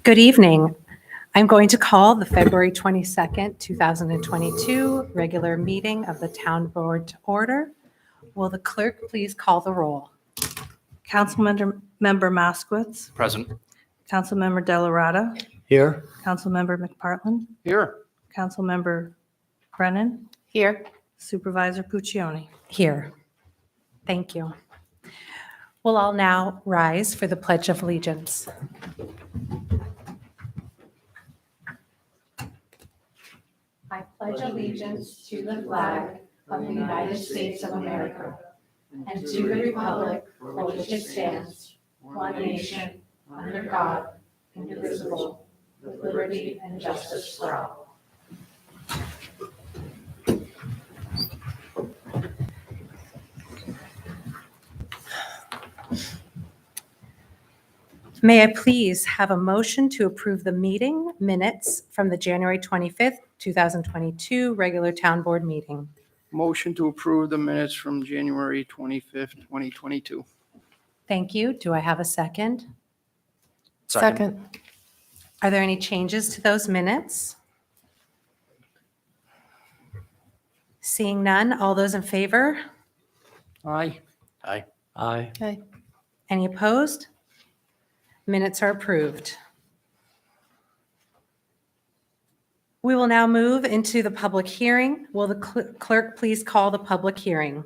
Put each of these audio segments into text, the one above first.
Good evening. I'm going to call the February 22nd, 2022 regular meeting of the Town Board to order. Will the clerk please call the roll? Councilmember Moskowitz. Present. Councilmember Delarada. Here. Councilmember McPartlin. Here. Councilmember Brennan. Here. Supervisor Puccioni. Here. Thank you. We'll all now rise for the Pledge of Allegiance. I pledge allegiance to the flag of the United States of America and to the republic for which it stands, one nation, under God, indivisible, with liberty and justice for all. May I please have a motion to approve the meeting minutes from the January 25th, 2022 regular town board meeting? Motion to approve the minutes from January 25th, 2022. Thank you. Do I have a second? Second. Are there any changes to those minutes? Seeing none, all those in favor? Aye. Aye. Aye. Okay. Any opposed? Minutes are approved. We will now move into the public hearing. Will the clerk please call the public hearing?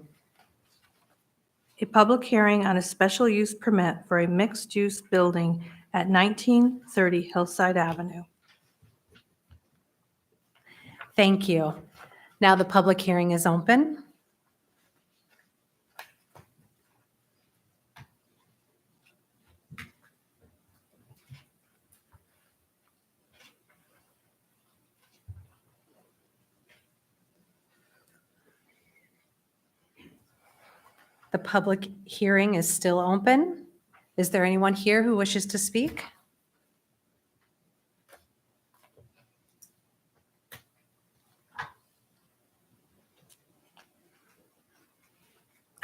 A public hearing on a special use permit for a mixed-use building at 1930 Hillside Avenue. Thank you. Now the public hearing is open. The public hearing is still open. Is there anyone here who wishes to speak?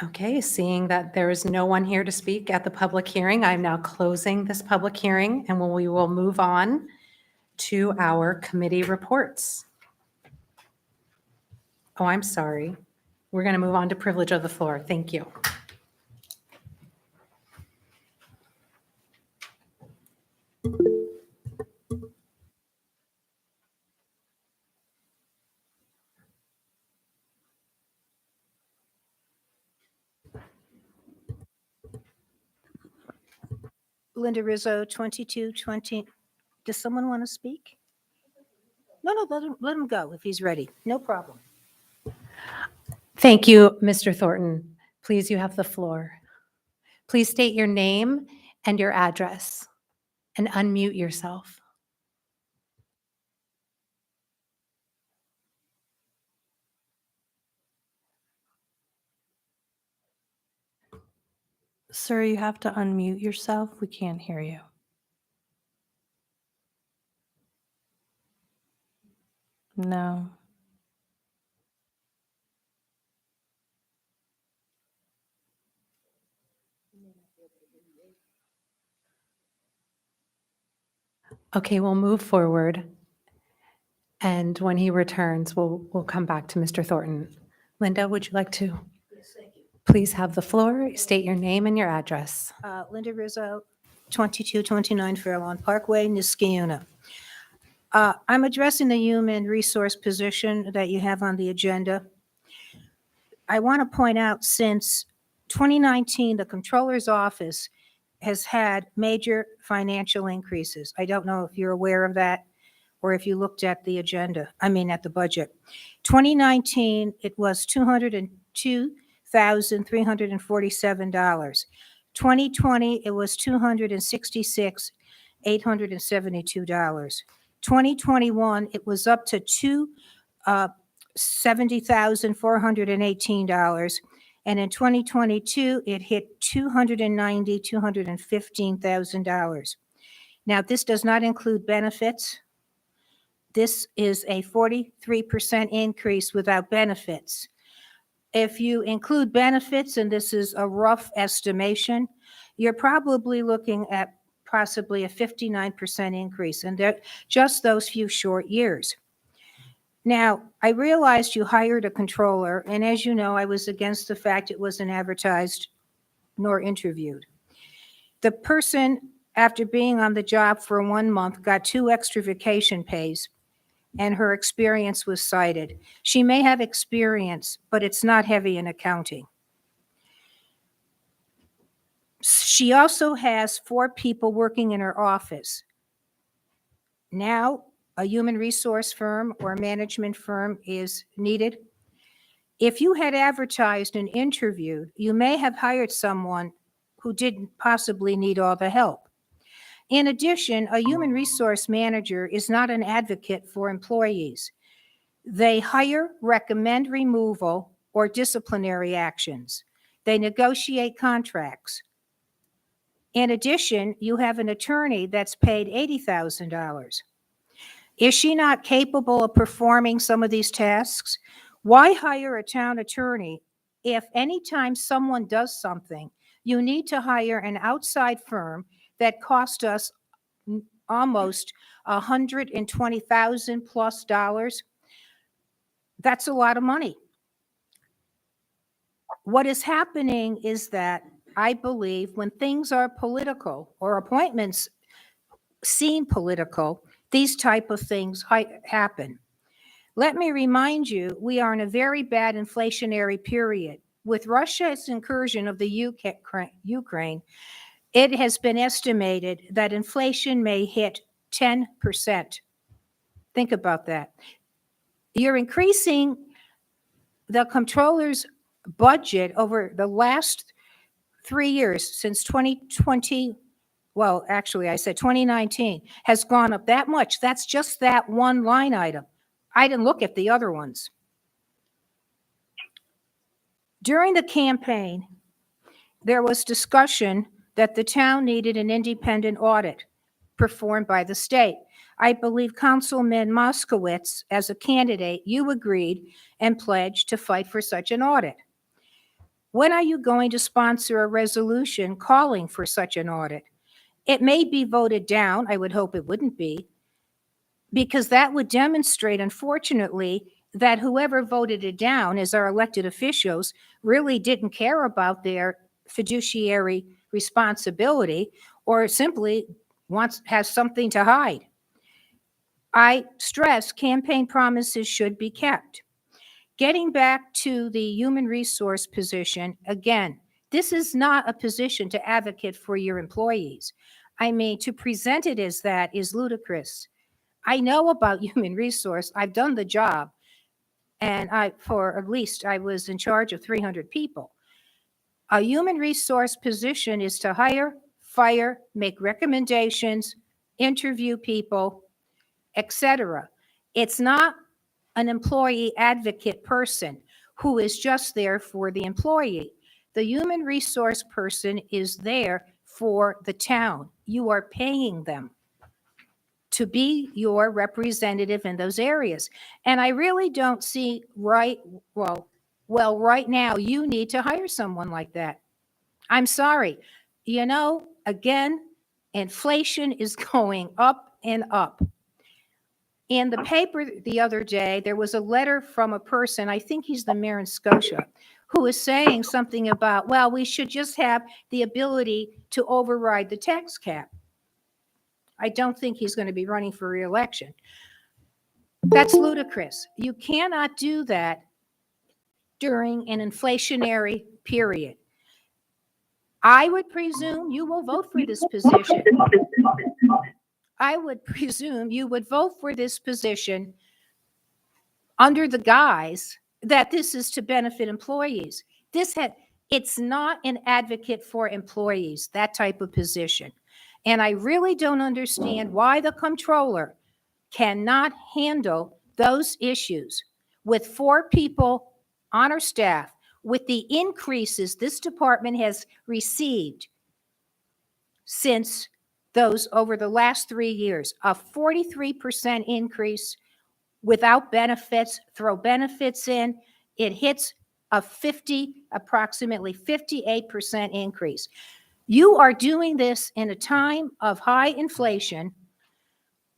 Okay, seeing that there is no one here to speak at the public hearing, I'm now closing this public hearing and we will move on to our committee reports. Oh, I'm sorry. We're going to move on to privilege of the floor. Thank you. Linda Rizzo, 2220. Does someone want to speak? No, let him go if he's ready. No problem. Thank you, Mr. Thornton. Please, you have the floor. Please state your name and your address and unmute yourself. Sir, you have to unmute yourself. We can't hear you. No. Okay, we'll move forward. And when he returns, we'll come back to Mr. Thornton. Linda, would you like to please have the floor? State your name and your address. Linda Rizzo, 2229 Fairlawn Parkway, Niskayuna. I'm addressing the human resource position that you have on the agenda. I want to point out since 2019, the Controller's Office has had major financial increases. I don't know if you're aware of that or if you looked at the agenda, at the budget. 2019, it was $202,347. 2020, it was $266,872. 2021, it was up to $70,418. And in 2022, it hit $215,000. Now, this does not include benefits, This is a 43% increase without benefits. If you include benefits, and this is a rough estimation, you're probably looking at possibly a 59% increase in just those few short years. Now, I realized you hired a controller, and as you know, I was against the fact it wasn't advertised nor interviewed. The person, after being on the job for 1 month, got 2 extra vacation pays, and her experience was cited. She may have experience, but it's not heavy in accounting. She also has 4 people working in her office. Now, a human resource firm or management firm is needed. If you had advertised and interviewed, you may have hired someone who didn't possibly need all the help. In addition, a human resource manager is not an advocate for employees. They hire, recommend removal, or disciplinary actions. They negotiate contracts. In addition, you have an attorney that's paid $80,000. Is she not capable of performing some of these tasks? Why hire a town attorney if anytime someone does something, you need to hire an outside firm that cost us almost $120,000 plus dollars? That's a lot of money. What is happening is that I believe when things are political or appointments seem political, these type of things happen. Let me remind you, we are in a very bad inflationary period. With Russia's incursion of the Ukraine, it has been estimated that inflation may hit 10%. Think about that. You're increasing the comptroller's budget over the last 3 years since 2020. Well, actually, I said 2019 has gone up that much. That's just that one line item. I didn't look at the other ones. During the campaign, there was discussion that the town needed an independent audit performed by the state. I believe Councilman Moskowitz, as a candidate, you agreed and pledged to fight for such an audit. When are you going to sponsor a resolution calling for such an audit? It may be voted down. I would hope it wouldn't be, because that would demonstrate, unfortunately, that whoever voted it down as our elected officials really didn't care about their fiduciary responsibility or simply has something to hide. I stress campaign promises should be kept. Getting back to the human resource position, again, this is not a position to advocate for your employees. I mean, to present it as that is ludicrous. I know about human resource. I've done the job. And I was in charge of 300 people. A human resource position is to hire, fire, make recommendations, interview people, etc. It's not an employee advocate person who is just there for the employee. The human resource person is there for the town. You are paying them to be your representative in those areas. And I really don't see right now you need to hire someone like that. I'm sorry. You know, again, inflation is going up and up. In the paper the other day, there was a letter from a person, I think he's the mayor in Scotia, who is saying something about, well, we should just have the ability to override the tax cap. I don't think he's going to be running for re-election. That's ludicrous. You cannot do that during an inflationary period. I would presume you will vote for this position. I would presume you would vote for this position under the guise that this is to benefit employees. It's not an advocate for employees, that type of position. And I really don't understand why the comptroller cannot handle those issues with 4 people on her staff, with the increases this department has received since those over the last 3 years, a 43% increase without benefits. Throw benefits in, it hits approximately 58% increase. You are doing this in a time of high inflation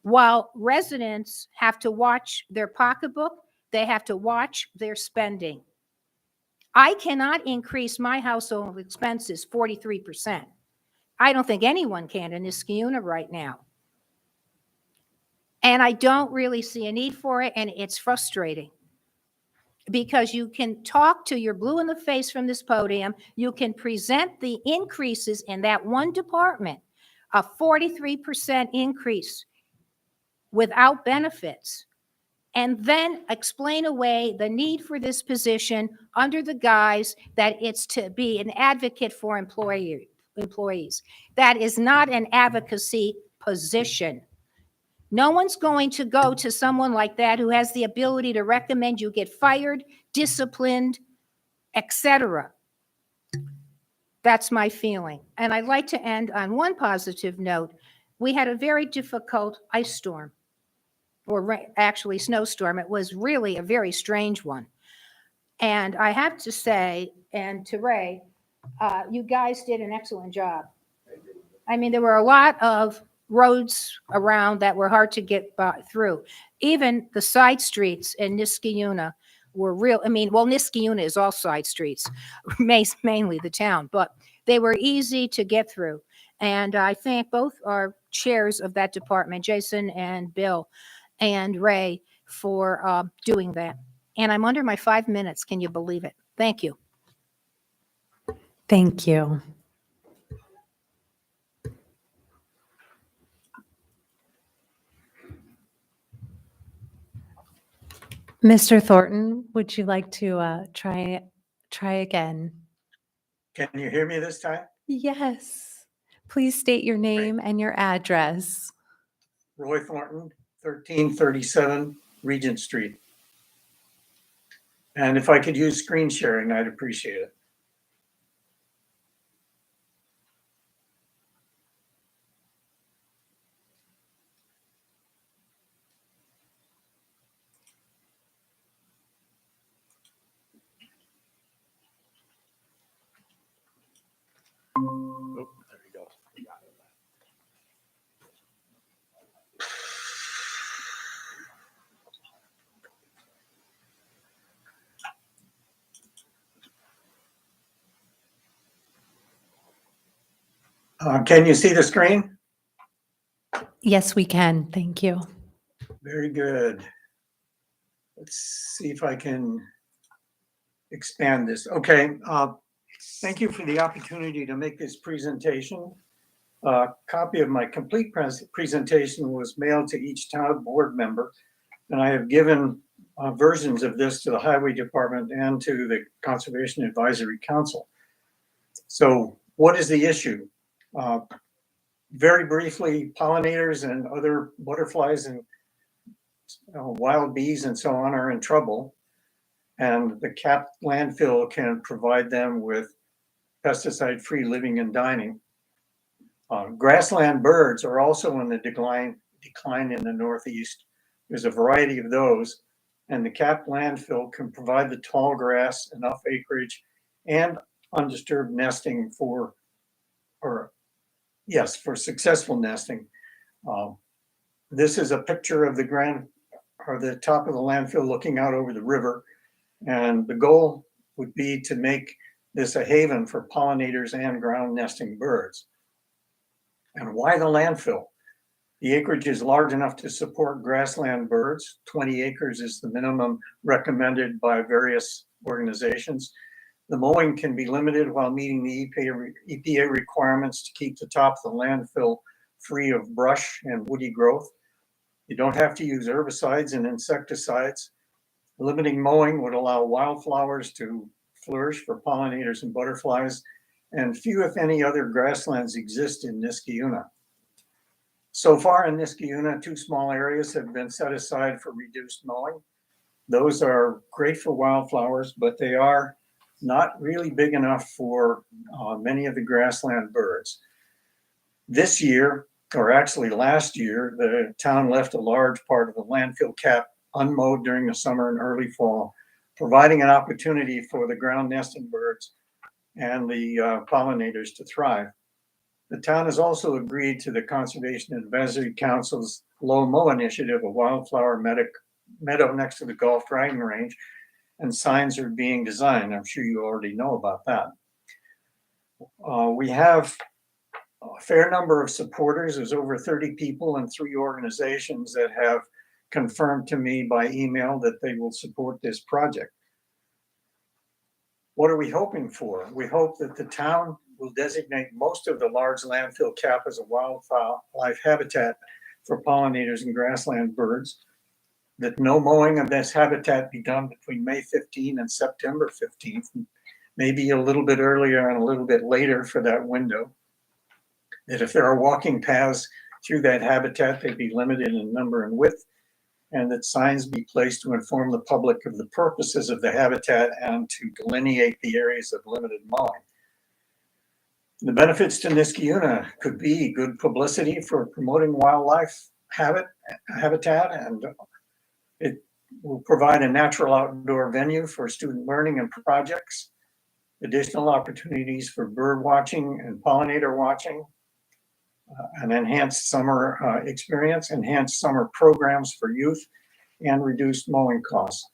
while residents have to watch their pocketbook, they have to watch their spending. I cannot increase my household expenses 43%. I don't think anyone can in Niskayuna right now. And I don't really see a need for it, and it's frustrating. Because you can talk to your blue in the face from this podium, you can present the increases in that one department, a 43% increase without benefits, and then explain away the need for this position under the guise that it's to be an advocate for employees. That is not an advocacy position. No one's going to go to someone like that who has the ability to recommend you get fired, disciplined, etc. That's my feeling. And I'd like to end on one positive note. We had a very difficult ice storm, or actually snowstorm. It was really a very strange one. And I have to say, and to Ray, you guys did an excellent job. I mean, there were a lot of roads around that were hard to get through. Even the side streets in Niskayuna were real. I mean, well, Niskayuna is all side streets, mainly the town, but they were easy to get through. And I thank both our chairs of that department, Jason and Bill and Ray, for doing that. And I'm under my 5 minutes. Can you believe it? Thank you. Thank you. Mr. Thornton, would you like to try again? Can you hear me this time? Yes. Please state your name and your address. Roy Thornton, 1337 Regent Street. And if I could use screen sharing, I'd appreciate it. Oh, there we go. Can you see the screen? Yes, we can. Thank you. Very good. Let's see if I can expand this. Okay. Thank you for the opportunity to make this presentation. A copy of my complete presentation was mailed to each town board member, and I have given versions of this to the Highway Department and to the Conservation Advisory Council. So what is the issue? Very briefly, pollinators and other butterflies and wild bees and so on are in trouble, and the capped landfill can provide them with pesticide-free living and dining. Grassland birds are also in the decline in the Northeast. There's a variety of those, and the capped landfill can provide the tall grass, enough acreage, and undisturbed nesting for successful nesting. This is a picture of the top of the landfill looking out over the river, and the goal would be to make this a haven for pollinators and ground nesting birds. And why the landfill? The acreage is large enough to support grassland birds. 20 acres is the minimum recommended by various organizations. The mowing can be limited while meeting the EPA requirements to keep the top of the landfill free of brush and woody growth. You don't have to use herbicides and insecticides. Limiting mowing would allow wildflowers to flourish for pollinators and butterflies, and few, if any, other grasslands exist in Niskayuna. So far in Niskayuna, 2 small areas have been set aside for reduced mowing. Those are great for wildflowers, but they are not really big enough for many of the grassland birds. This year, or actually last year, the town left a large part of the landfill cap unmowed during the summer and early fall, providing an opportunity for the ground nesting birds and the pollinators to thrive. The town has also agreed to the Conservation Advisory Council's Low Mow Initiative, a wildflower meadow next to the golf driving range, and signs are being designed. I'm sure you already know about that. We have a fair number of supporters. There's over 30 people and 3 organizations that have confirmed to me by email that they will support this project. What are we hoping for? We hope that the town will designate most of the large landfill cap as a wildlife habitat for pollinators and grassland birds, that no mowing of this habitat be done between May 15 and September 15th, maybe a little bit earlier and a little bit later for that window. That if there are walking paths through that habitat, they'd be limited in number and width, and that signs be placed to inform the public of the purposes of the habitat and to delineate the areas of limited mowing. The benefits to Niskayuna could be good publicity for promoting wildlife habitat, and it will provide a natural outdoor venue for student learning and projects, additional opportunities for bird watching and pollinator watching, an enhanced summer experience, enhanced summer programs for youth, and reduced mowing costs.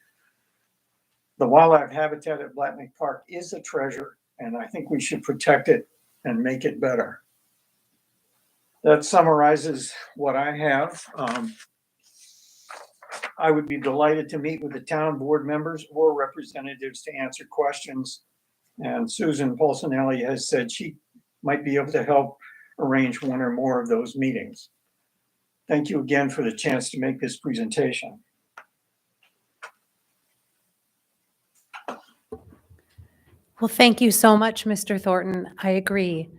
The wildlife habitat at Blatnick Park is a treasure, and I think we should protect it and make it better. That summarizes what I have. I would be delighted to meet with the town board members or representatives to answer questions. And Susan Polsinelli has said she might be able to help arrange one or more of those meetings. Thank you again for the chance to make this presentation. Well, thank you so much, Mr. Thornton. I agree.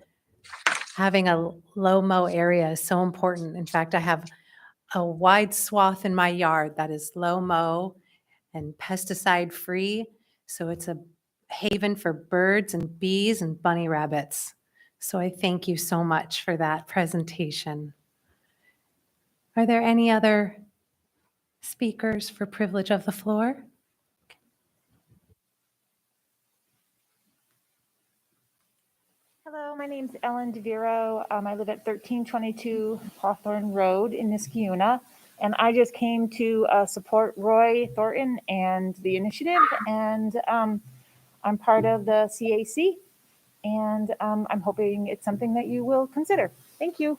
Having a low mow area is so important. In fact, I have a wide swath in my yard that is low mow and pesticide free. So it's a haven for birds and bees and bunny rabbits. So I thank you so much for that presentation. Are there any other speakers for privilege of the floor? Hello, my name's Ellen DeViro. I live at 1322 Hawthorne Road in Niskayuna, and I just came to support Roy Thornton and the initiative, and I'm part of the CAC, and I'm hoping it's something that you will consider. Thank you.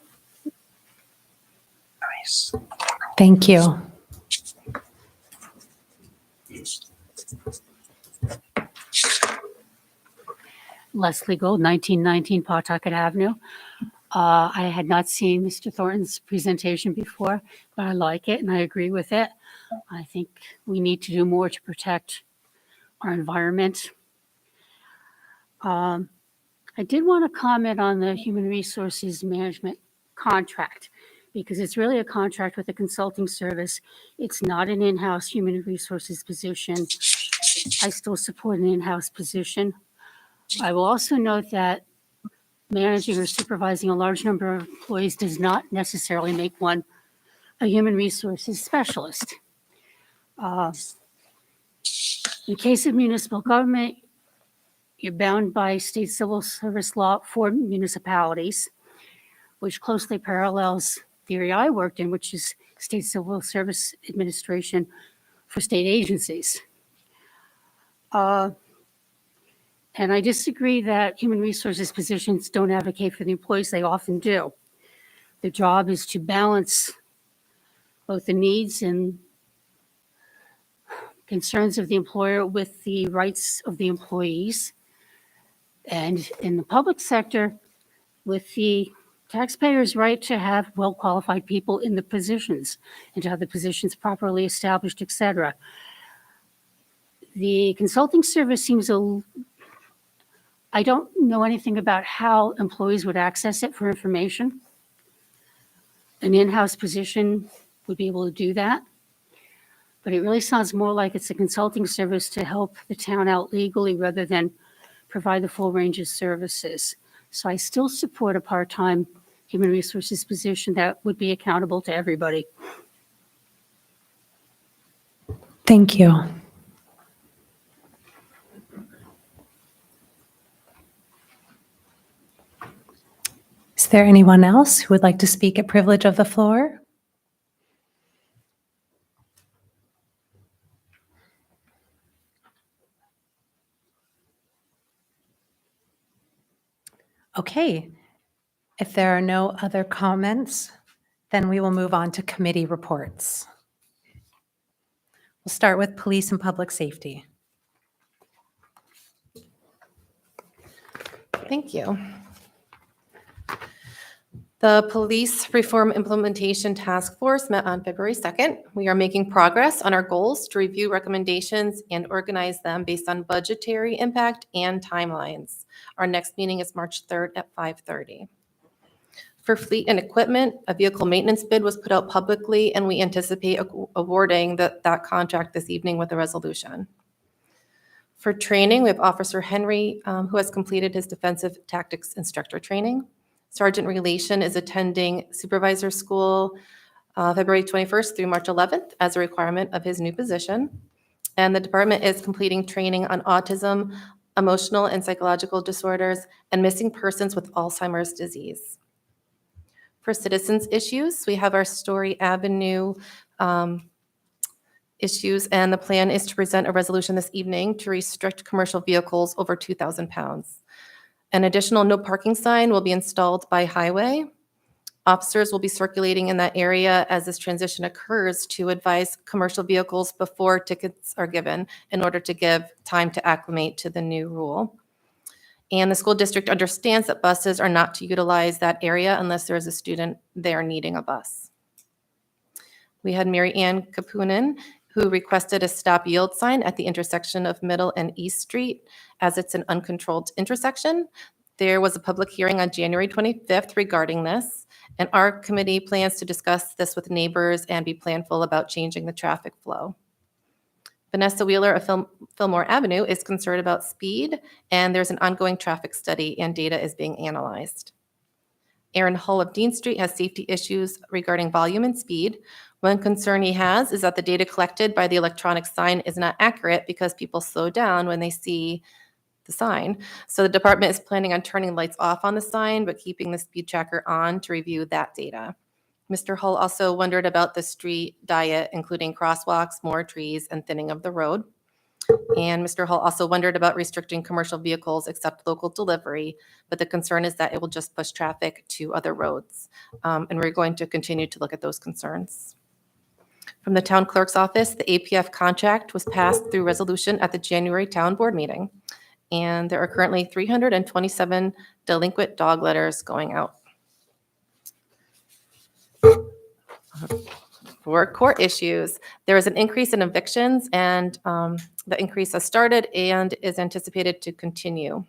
Nice. Thank you. Leslie Gold, 1919 Pawtucket Avenue. I had not seen Mr. Thornton's presentation before, but I like it and I agree with it. I think we need to do more to protect our environment. I did want to comment on the Human Resources Management contract, because it's really a contract with a consulting service. It's not an in-house human resources position. I still support an in-house position. I will also note that managing or supervising a large number of employees does not necessarily make one a human resources specialist. In case of municipal government, you're bound by state civil service law for municipalities, which closely parallels the area I worked in, which is state civil service administration for state agencies. And I disagree that human resources positions don't advocate for the employees. They often do. Their job is to balance both the needs and concerns of the employer with the rights of the employees. And in the public sector, with the taxpayers' right to have well-qualified people in the positions and to have the positions properly established, et cetera. The consulting service seems I don't know anything about how employees would access it for information. An in-house position would be able to do that. But it really sounds more like it's a consulting service to help the town out legally rather than provide the full range of services. So I still support a part-time human resources position that would be accountable to everybody. Thank you. Is there anyone else who would like to speak at privilege of the floor? Okay, if there are no other comments, then we will move on to committee reports. We'll start with police and public safety. Thank you. The Police Reform Implementation Task Force met on February 2nd. We are making progress on our goals to review recommendations and organize them based on budgetary impact and timelines. Our next meeting is March 3rd at 5:30. For fleet and equipment, a vehicle maintenance bid was put out publicly, and we anticipate awarding that contract this evening with a resolution. For training, we have Officer Henry, who has completed his defensive tactics instructor training. Sergeant Relation is attending supervisor school February 21st through March 11th as a requirement of his new position. And the department is completing training on autism, emotional and psychological disorders, and missing persons with Alzheimer's disease. For citizens issues, we have our Story Avenue issues, and the plan is to present a resolution this evening to restrict commercial vehicles over 2,000 pounds. An additional no parking sign will be installed by highway. Officers will be circulating in that area as this transition occurs to advise commercial vehicles before tickets are given in order to give time to acclimate to the new rule. And the school district understands that buses are not to utilize that area unless there is a student there needing a bus. We had Mary Ann Kapunen, who requested a stop yield sign at the intersection of Middle and East Street, as it's an uncontrolled intersection. There was a public hearing on January 25th regarding this, and our committee plans to discuss this with neighbors and be planful about changing the traffic flow. Vanessa Wheeler of Fillmore Avenue is concerned about speed, and there's an ongoing traffic study and data is being analyzed. Aaron Hull of Dean Street has safety issues regarding volume and speed. One concern he has is that the data collected by the electronic sign is not accurate because people slow down when they see the sign. So the department is planning on turning lights off on the sign, but keeping the speed tracker on to review that data. Mr. Hull also wondered about the street diet, including crosswalks, more trees, and thinning of the road. And Mr. Hull also wondered about restricting commercial vehicles except local delivery, but the concern is that it will just push traffic to other roads. And we're going to continue to look at those concerns. From the town clerk's office, the APF contract was passed through resolution at the January town board meeting. And there are currently 327 delinquent dog letters going out. For court issues, there is an increase in evictions, and the increase has started and is anticipated to continue.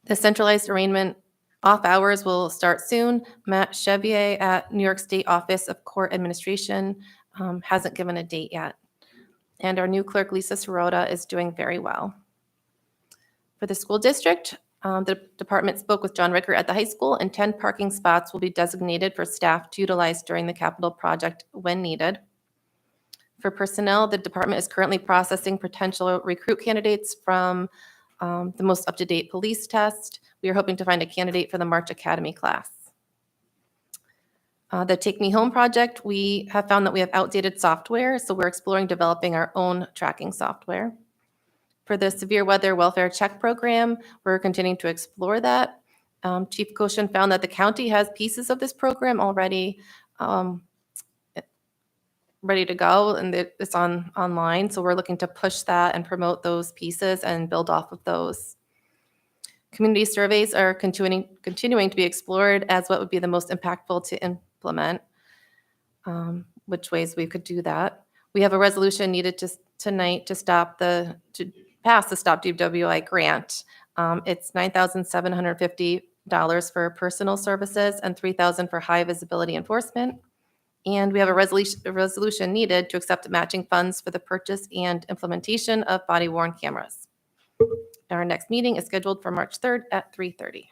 The centralized arraignment off hours will start soon. Matt Chevier at New York State Office of Court Administration hasn't given a date yet. And our new clerk, Lisa Sirota, is doing very well. For the school district, the department spoke with John Ricker at the high school, and 10 parking spots will be designated for staff to utilize during the capital project when needed. For personnel, the department is currently processing potential recruit candidates from the most up-to-date police test. We are hoping to find a candidate for the March Academy class. The Take Me Home project, we have found that we have outdated software, so we're exploring developing our own tracking software. For the Severe Weather Welfare Check Program, we're continuing to explore that. Chief Koshin found that the county has pieces of this program already ready to go, and it's online. So we're looking to push that and promote those pieces and build off of those. Community surveys are continuing to be explored as what would be the most impactful to implement, which ways we could do that. We have a resolution needed tonight to pass the Stop DWI grant. It's $9,750 for personal services and $3,000 for high visibility enforcement. And we have a resolution needed to accept matching funds for the purchase and implementation of body-worn cameras. Our next meeting is scheduled for March 3rd at 3:30.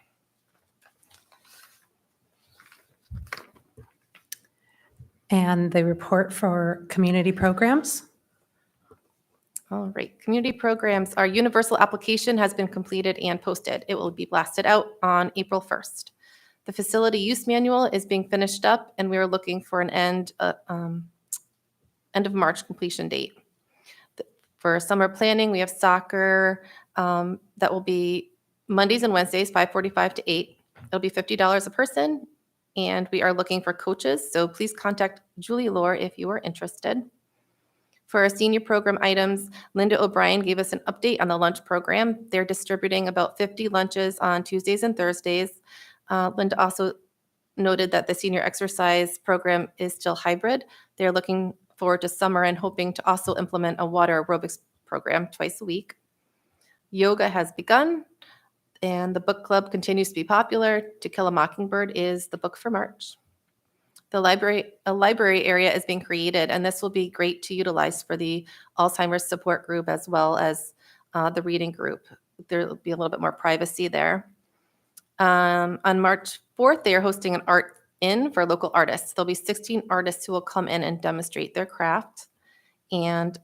And the report for community programs. All right, community programs, our universal application has been completed and posted. It will be blasted out on April 1st. The facility use manual is being finished up, and we are looking for an end of March completion date. For summer planning, we have soccer that will be Mondays and Wednesdays, 5:45 to 8. It'll be $50 a person, and we are looking for coaches, so please contact Julie Lohr if you are interested. For our senior program items, Linda O'Brien gave us an update on the lunch program. They're distributing about 50 lunches on Tuesdays and Thursdays. Linda also noted that the senior exercise program is still hybrid. They're looking forward to summer and hoping to also implement a water aerobics program twice a week. Yoga has begun, and the book club continues to be popular. To Kill a Mockingbird is the book for March. A library area is being created, and this will be great to utilize for the Alzheimer's support group as well as the reading group. There will be a little bit more privacy there. On March 4th, they are hosting an art in for local artists. There'll be 16 artists who will come in and demonstrate their craft. And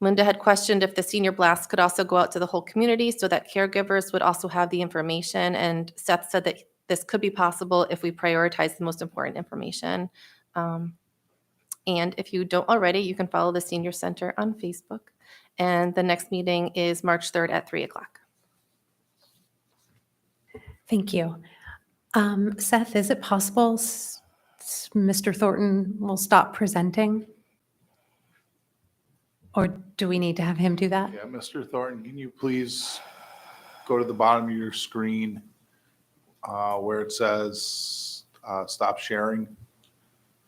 Linda had questioned if the senior blast could also go out to the whole community so that caregivers would also have the information. And Seth said that this could be possible if we prioritize the most important information. And if you don't already, you can follow the Senior Center on Facebook. And the next meeting is March 3rd at 3 o'clock. Thank you. Seth, is it possible Mr. Thornton will stop presenting? Or do we need to have him do that? Yeah, Mr. Thornton, can you please go to the bottom of your screen where it says stop sharing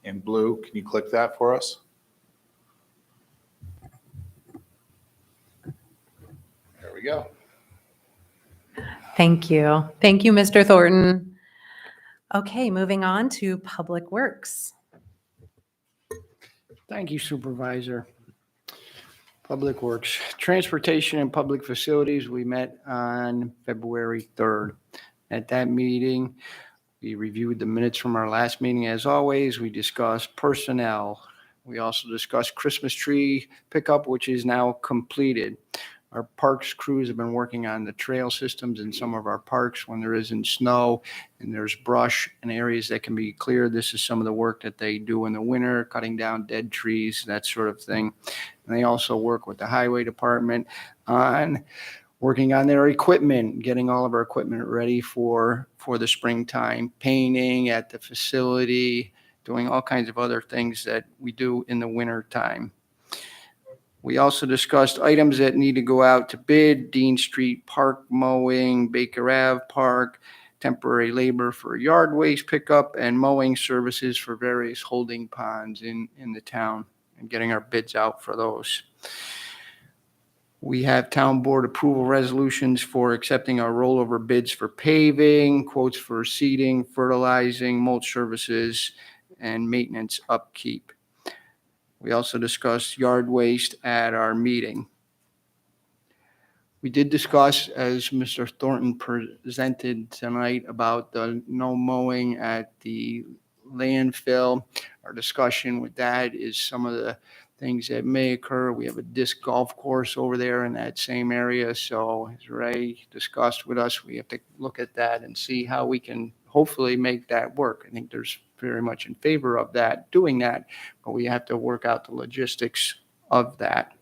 in blue? Can you click that for us? There we go. Thank you. Thank you, Mr. Thornton. Okay, moving on to Public Works. Thank you, Supervisor. Public Works, Transportation and Public Facilities, we met on February 3rd. At that meeting, we reviewed the minutes from our last meeting. As always, we discussed personnel. We also discussed Christmas tree pickup, which is now completed. Our parks crews have been working on the trail systems in some of our parks when there isn't snow and there's brush and areas that can be cleared. This is some of the work that they do in the winter, cutting down dead trees, that sort of thing. And they also work with the highway department on working on their equipment, getting all of our equipment ready for the springtime, painting at the facility, doing all kinds of other things that we do in the winter time. We also discussed items that need to go out to bid: Dean Street Park mowing, Baker Ave Park, temporary labor for yard waste pickup, and mowing services for various holding ponds in the town, and getting our bids out for those. We have town board approval resolutions for accepting our rollover bids for paving, quotes for seeding, fertilizing, mulch services, and maintenance upkeep. We also discussed yard waste at our meeting. We did discuss, as Mr. Thornton presented tonight, about the no mowing at the landfill. Our discussion with that is some of the things that may occur. We have a disc golf course over there in that same area. So as Ray discussed with us, we have to look at that and see how we can hopefully make that work. I think there's very much in favor of that, doing that, but we have to work out the logistics of that.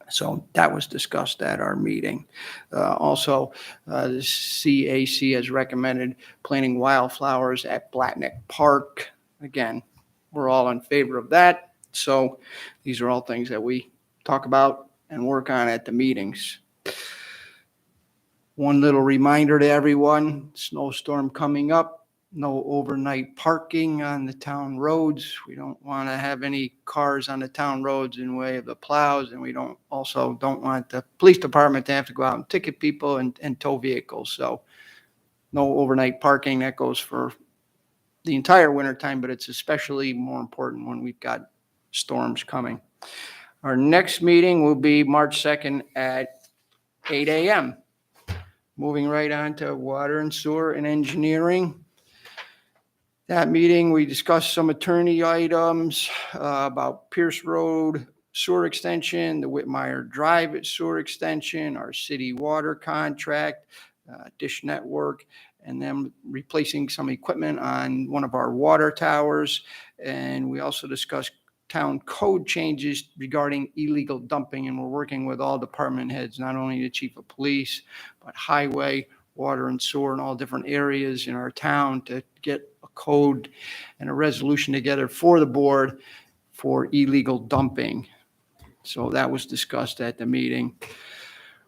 So that was discussed at our meeting. Also, the CAC has recommended planting wildflowers at Blatnick Park. Again, we're all in favor of that. So these are all things that we talk about and work on at the meetings. One little reminder to everyone, snowstorm coming up. No overnight parking on the town roads. We don't want to have any cars on the town roads in the way of the plows, and we don't want the police department to have to go out and ticket people and tow vehicles. So no overnight parking. That goes for the entire winter time, but it's especially more important when we've got storms coming. Our next meeting will be March 2nd at 8 a.m. Moving right on to water and sewer and engineering. That meeting, we discussed some attorney items about Pierce Road sewer extension, the Whitmire Drive sewer extension, our city water contract, Dish Network, and then replacing some equipment on one of our water towers. And we also discussed town code changes regarding illegal dumping, and we're working with all department heads, not only the chief of police, but highway, water and sewer, and all different areas in our town to get a code and a resolution together for the board for illegal dumping. So that was discussed at the meeting.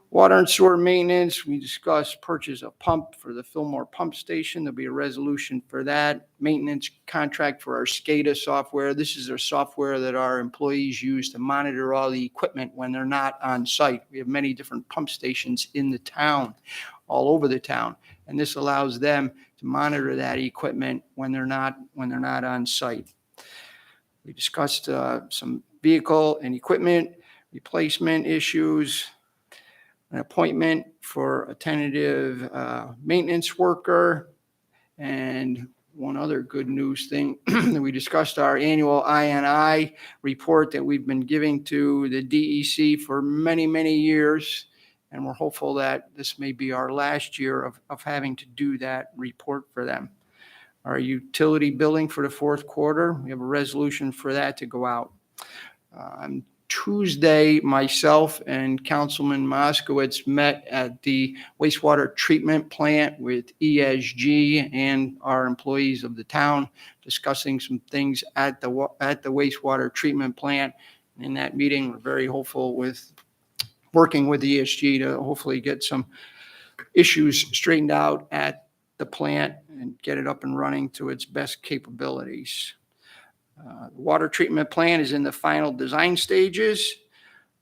Water and sewer maintenance, we discussed purchase of pump for the Fillmore Pump Station. There'll be a resolution for that. Maintenance contract for our SCADA software. This is our software that our employees use to monitor all the equipment when they're not on site. We have many different pump stations in the town, all over the town. And this allows them to monitor that equipment when they're not on site. We discussed some vehicle and equipment replacement issues, an appointment for a tentative maintenance worker, and one other good news thing that we discussed, our annual INI report that we've been giving to the DEC for many, many years. And we're hopeful that this may be our last year of having to do that report for them. Our utility billing for the fourth quarter, we have a resolution for that to go out. On Tuesday, myself and Councilman Moskowitz met at the wastewater treatment plant with ESG and our employees of the town, discussing some things at the wastewater treatment plant. In that meeting, we're very hopeful with working with ESG to hopefully get some issues straightened out at the plant and get it up and running to its best capabilities. The water treatment plant is in the final design stages,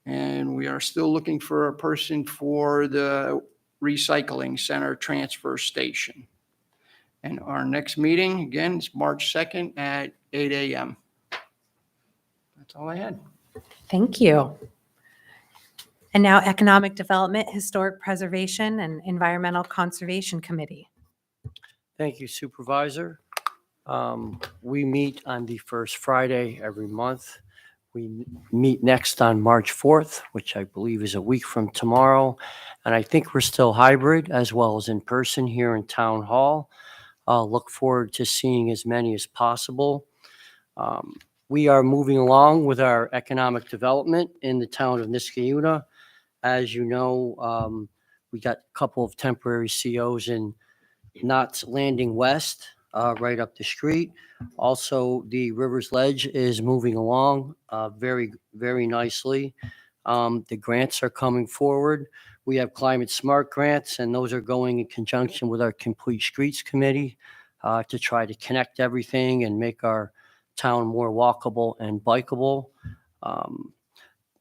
and we are still looking for a person for the recycling center transfer station. And our next meeting, again, is March 2nd at 8 a.m. That's all I had. Thank you. And now Economic Development, Historic Preservation, and Environmental Conservation Committee. Thank you, Supervisor. We meet on the first Friday every month. We meet next on March 4th, which I believe is a week from tomorrow. And I think we're still hybrid as well as in person here in Town Hall. Look forward to seeing as many as possible. We are moving along with our economic development in the town of Niskayuna. As you know, we got a couple of temporary COs in Knott's Landing West, right up the street. Also, the Rivers Ledge is moving along very, very nicely. The grants are coming forward. We have climate smart grants, and those are going in conjunction with our Complete Streets Committee to try to connect everything and make our town more walkable and bikeable.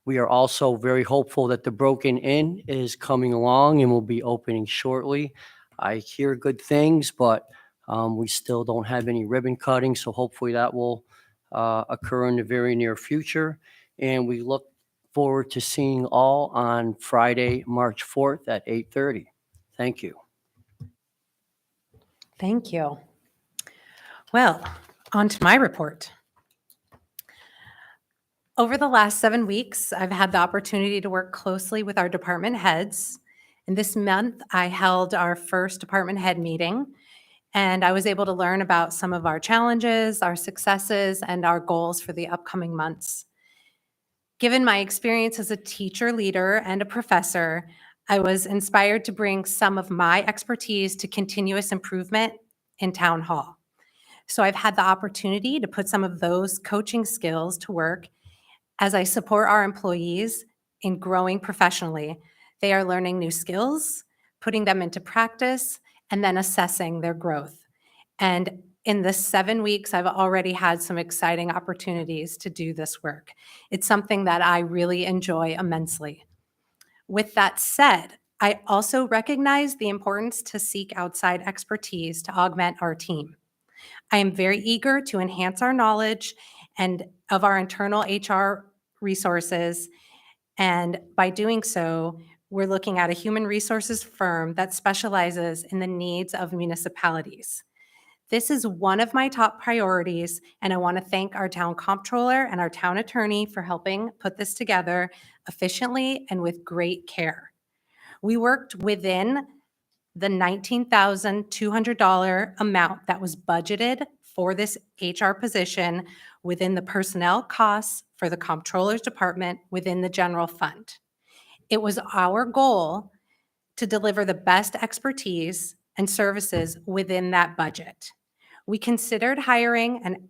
We are also very hopeful that the Broken Inn is coming along and will be opening shortly. I hear good things, but we still don't have any ribbon cutting, so hopefully that will occur in the very near future. And we look forward to seeing all on Friday, March 4th at 8:30. Thank you. Thank you. Well, on to my report. Over the last 7 weeks, I've had the opportunity to work closely with our department heads. And this month, I held our first department head meeting, and I was able to learn about some of our challenges, our successes, and our goals for the upcoming months. Given my experience as a teacher, leader, and a professor, I was inspired to bring some of my expertise to continuous improvement in Town Hall. So I've had the opportunity to put some of those coaching skills to work as I support our employees in growing professionally. They are learning new skills, putting them into practice, and then assessing their growth. And in the 7 weeks, I've already had some exciting opportunities to do this work. It's something that I really enjoy immensely. With that said, I also recognize the importance to seek outside expertise to augment our team. I am very eager to enhance our knowledge and of our internal HR resources. And by doing so, we're looking at a human resources firm that specializes in the needs of municipalities. This is one of my top priorities, and I want to thank our town comptroller and our town attorney for helping put this together efficiently and with great care. We worked within the $19,200 amount that was budgeted for this HR position within the personnel costs for the comptroller's department within the general fund. It was our goal to deliver the best expertise and services within that budget. We considered hiring an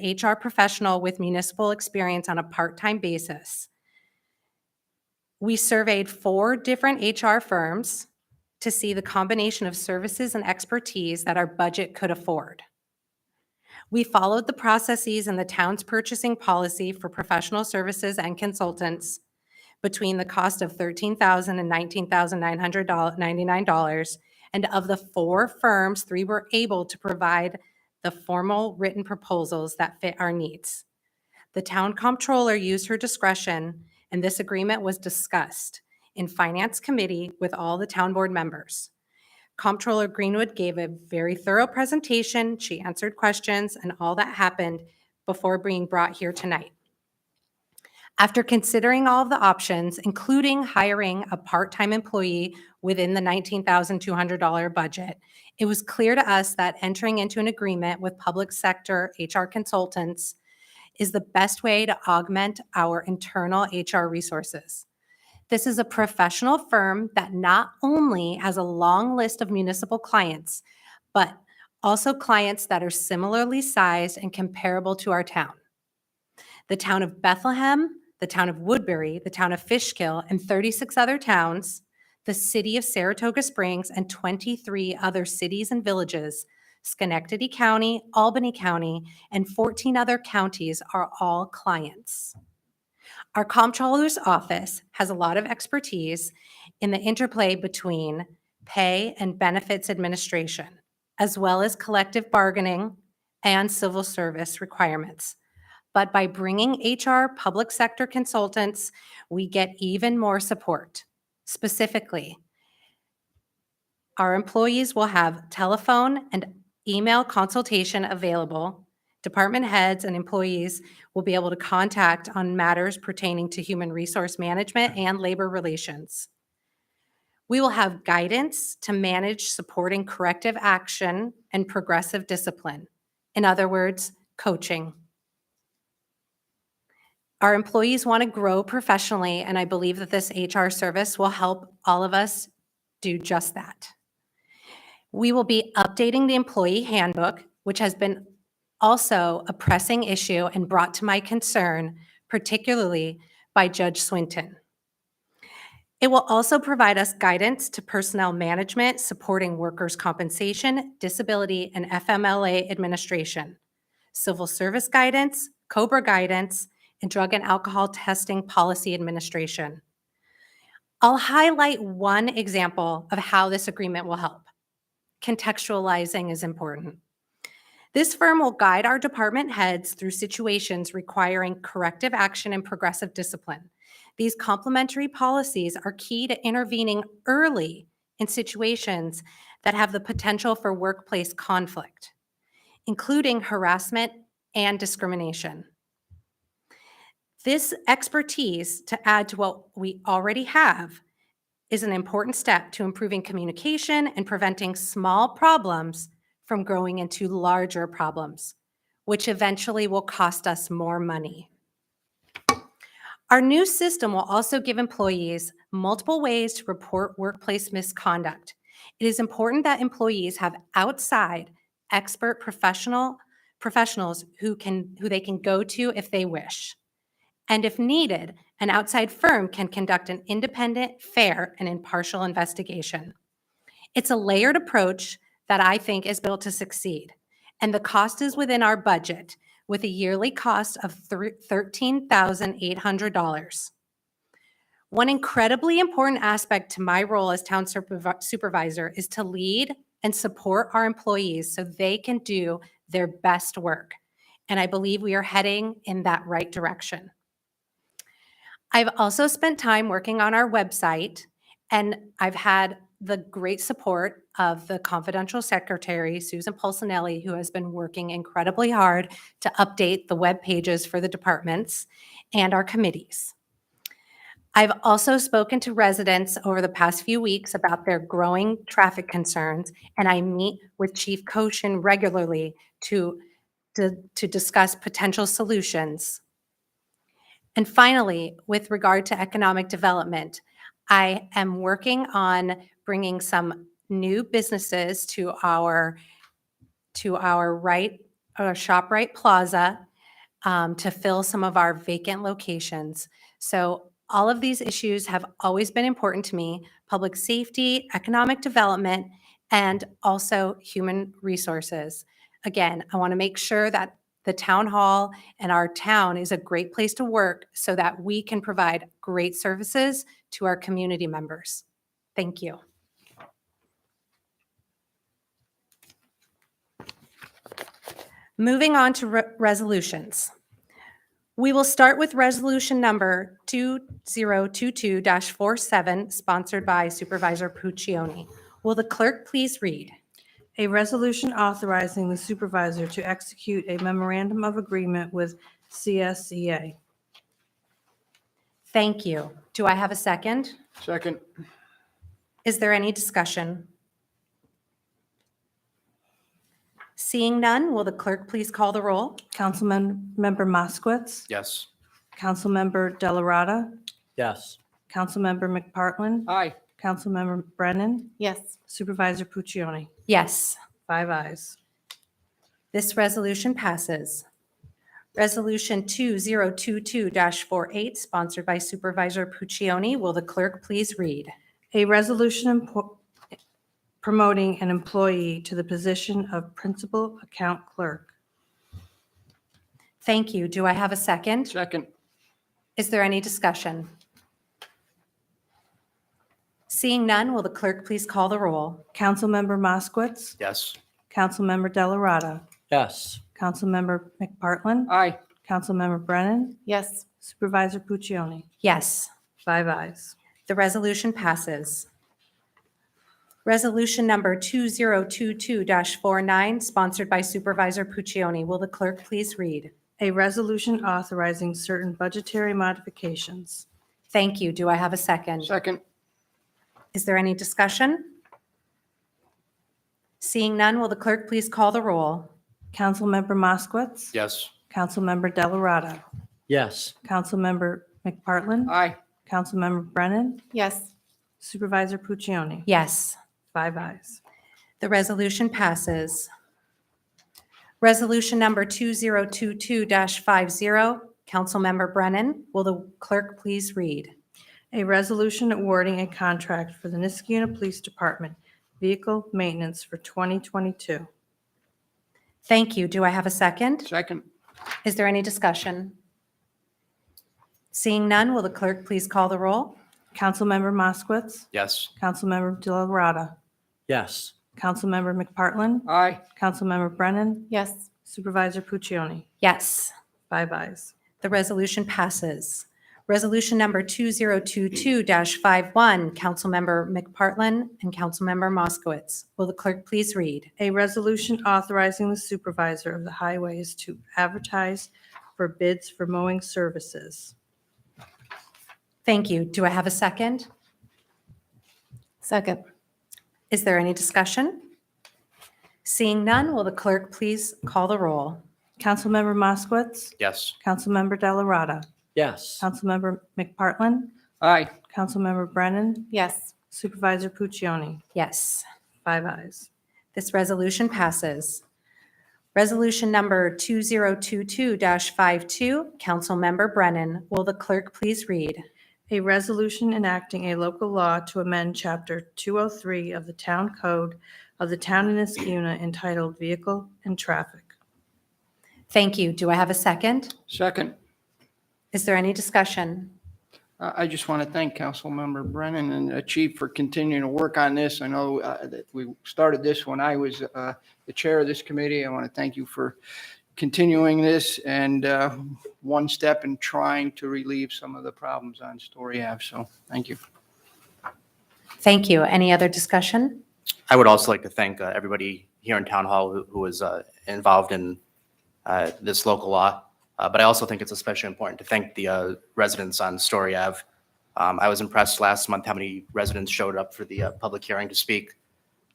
HR professional with municipal experience on a part-time basis. We surveyed 4 different HR firms to see the combination of services and expertise that our budget could afford. We followed the processes in the town's purchasing policy for professional services and consultants between the cost of $13,000 and $19,999. And of the 4 firms, 3 were able to provide the formal written proposals that fit our needs. The town comptroller used her discretion, and this agreement was discussed in Finance Committee with all the town board members. Comptroller Greenwood gave a very thorough presentation. She answered questions and all that happened before being brought here tonight. After considering all of the options, including hiring a part-time employee within the $19,200 budget, it was clear to us that entering into an agreement with public sector HR consultants is the best way to augment our internal HR resources. This is a professional firm that not only has a long list of municipal clients, but also clients that are similarly sized and comparable to our town. The town of Bethlehem, the town of Woodbury, the town of Fishkill, and 36 other towns, the city of Saratoga Springs, and 23 other cities and villages, Schenectady County, Albany County, and 14 other counties are all clients. Our comptroller's office has a lot of expertise in the interplay between pay and benefits administration, as well as collective bargaining and civil service requirements. But by bringing HR public sector consultants, we get even more support. Specifically, our employees will have telephone and email consultation available. Department heads and employees will be able to contact on matters pertaining to human resource management and labor relations. We will have guidance to manage supporting corrective action and progressive discipline. In other words, coaching. Our employees want to grow professionally, and I believe that this HR service will help all of us do just that. We will be updating the employee handbook, which has been also a pressing issue and brought to my concern, particularly by Judge Swinton. It will also provide us guidance to personnel management, supporting workers' compensation, disability, and FMLA administration, civil service guidance, COBRA guidance, and drug and alcohol testing policy administration. I'll highlight one example of how this agreement will help. Contextualizing is important. This firm will guide our department heads through situations requiring corrective action and progressive discipline. These complementary policies are key to intervening early in situations that have the potential for workplace conflict, including harassment and discrimination. This expertise, to add to what we already have, is an important step to improving communication and preventing small problems from growing into larger problems, which eventually will cost us more money. Our new system will also give employees multiple ways to report workplace misconduct. It is important that employees have outside expert professionals who they can go to if they wish. And if needed, an outside firm can conduct an independent, fair, and impartial investigation. It's a layered approach that I think is built to succeed, and the cost is within our budget, with a yearly cost of $13,800. One incredibly important aspect to my role as town supervisor is to lead and support our employees so they can do their best work, and I believe we are heading in that right direction. I've also spent time working on our website, and I've had the great support of the confidential secretary, Susan Pulsinelli, who has been working incredibly hard to update the web pages for the departments and our committees. I've also spoken to residents over the past few weeks about their growing traffic concerns, and I meet with Chief Koshin regularly to discuss potential solutions. And finally, with regard to economic development, I am working on bringing some new businesses to our ShopRite Plaza to fill some of our vacant locations. So all of these issues have always been important to me: public safety, economic development, and also human resources. Again, I want to make sure that the town hall and our town is a great place to work so that we can provide great services to our community members. Thank you. Moving on to resolutions. We will start with resolution number 2022-47, sponsored by Supervisor Puccioni. Will the clerk please read? A resolution authorizing the supervisor to execute a memorandum of agreement with CSEA. Thank you. Do I have a second? Second. Is there any discussion? Seeing none, will the clerk please call the roll? Councilmember Moskowitz. Yes. Councilmember Delarada. Yes. Councilmember McPartlin. Aye. Councilmember Brennan. Yes. Supervisor Puccioni. Yes. 5 ayes. This resolution passes. Resolution 2022-48, sponsored by Supervisor Puccioni. Will the clerk please read? A resolution promoting an employee to the position of principal account clerk. Thank you. Do I have a second? Second. Is there any discussion? Seeing none, will the clerk please call the roll? Councilmember Moskowitz. Yes. Councilmember Delarada. Yes. Councilmember McPartlin. Aye. Councilmember Brennan. Yes. Supervisor Puccioni. Yes. 5 ayes. The resolution passes. Resolution number 2022-49, sponsored by Supervisor Puccioni. Will the clerk please read? A resolution authorizing certain budgetary modifications. Thank you. Do I have a second? Second. Is there any discussion? Seeing none, will the clerk please call the roll? Councilmember Moskowitz. Yes. Councilmember Delarada. Yes. Councilmember McPartlin. Aye. Councilmember Brennan. Yes. Supervisor Puccioni. Yes. 5 ayes. The resolution passes. Resolution number 2022-50, Councilmember Brennan. Will the clerk please read? A resolution awarding a contract for the Niskayuna Police Department vehicle maintenance for 2022. Thank you. Do I have a second? Second. Is there any discussion? Seeing none, will the clerk please call the roll? Councilmember Moskowitz. Yes. Councilmember Delarada. Yes. Councilmember McPartlin. Aye. Councilmember Brennan. Yes. Supervisor Puccioni. Yes. 5 ayes. The resolution passes. Resolution number 2022-51, Councilmember McPartlin and Councilmember Moskowitz. Will the clerk please read? A resolution authorizing the supervisor of the highways to advertise for bids for mowing services. Thank you. Do I have a second? Second. Is there any discussion? Seeing none, will the clerk please call the roll? Councilmember Moskowitz. Yes. Councilmember Delarada. Yes. Councilmember McPartlin. Aye. Councilmember Brennan. Yes. Supervisor Puccioni. Yes. 5 ayes. This resolution passes. Resolution number 2022-52, Councilmember Brennan. Will the clerk please read? A resolution enacting a local law to amend Chapter 203 of the Town Code of the Town of Niskayuna entitled Vehicle and Traffic. Thank you. Do I have a second? Second. Is there any discussion? I just want to thank Councilmember Brennan and Chief for continuing to work on this. I know that we started this when I was the chair of this committee. I want to thank you for continuing this and one step in trying to relieve some of the problems on Story Ave. So thank you. Thank you. Any other discussion? I would also like to thank everybody here in Town Hall who was involved in this local law. But I also think it's especially important to thank the residents on Story Ave. I was impressed last month how many residents showed up for the public hearing to speak.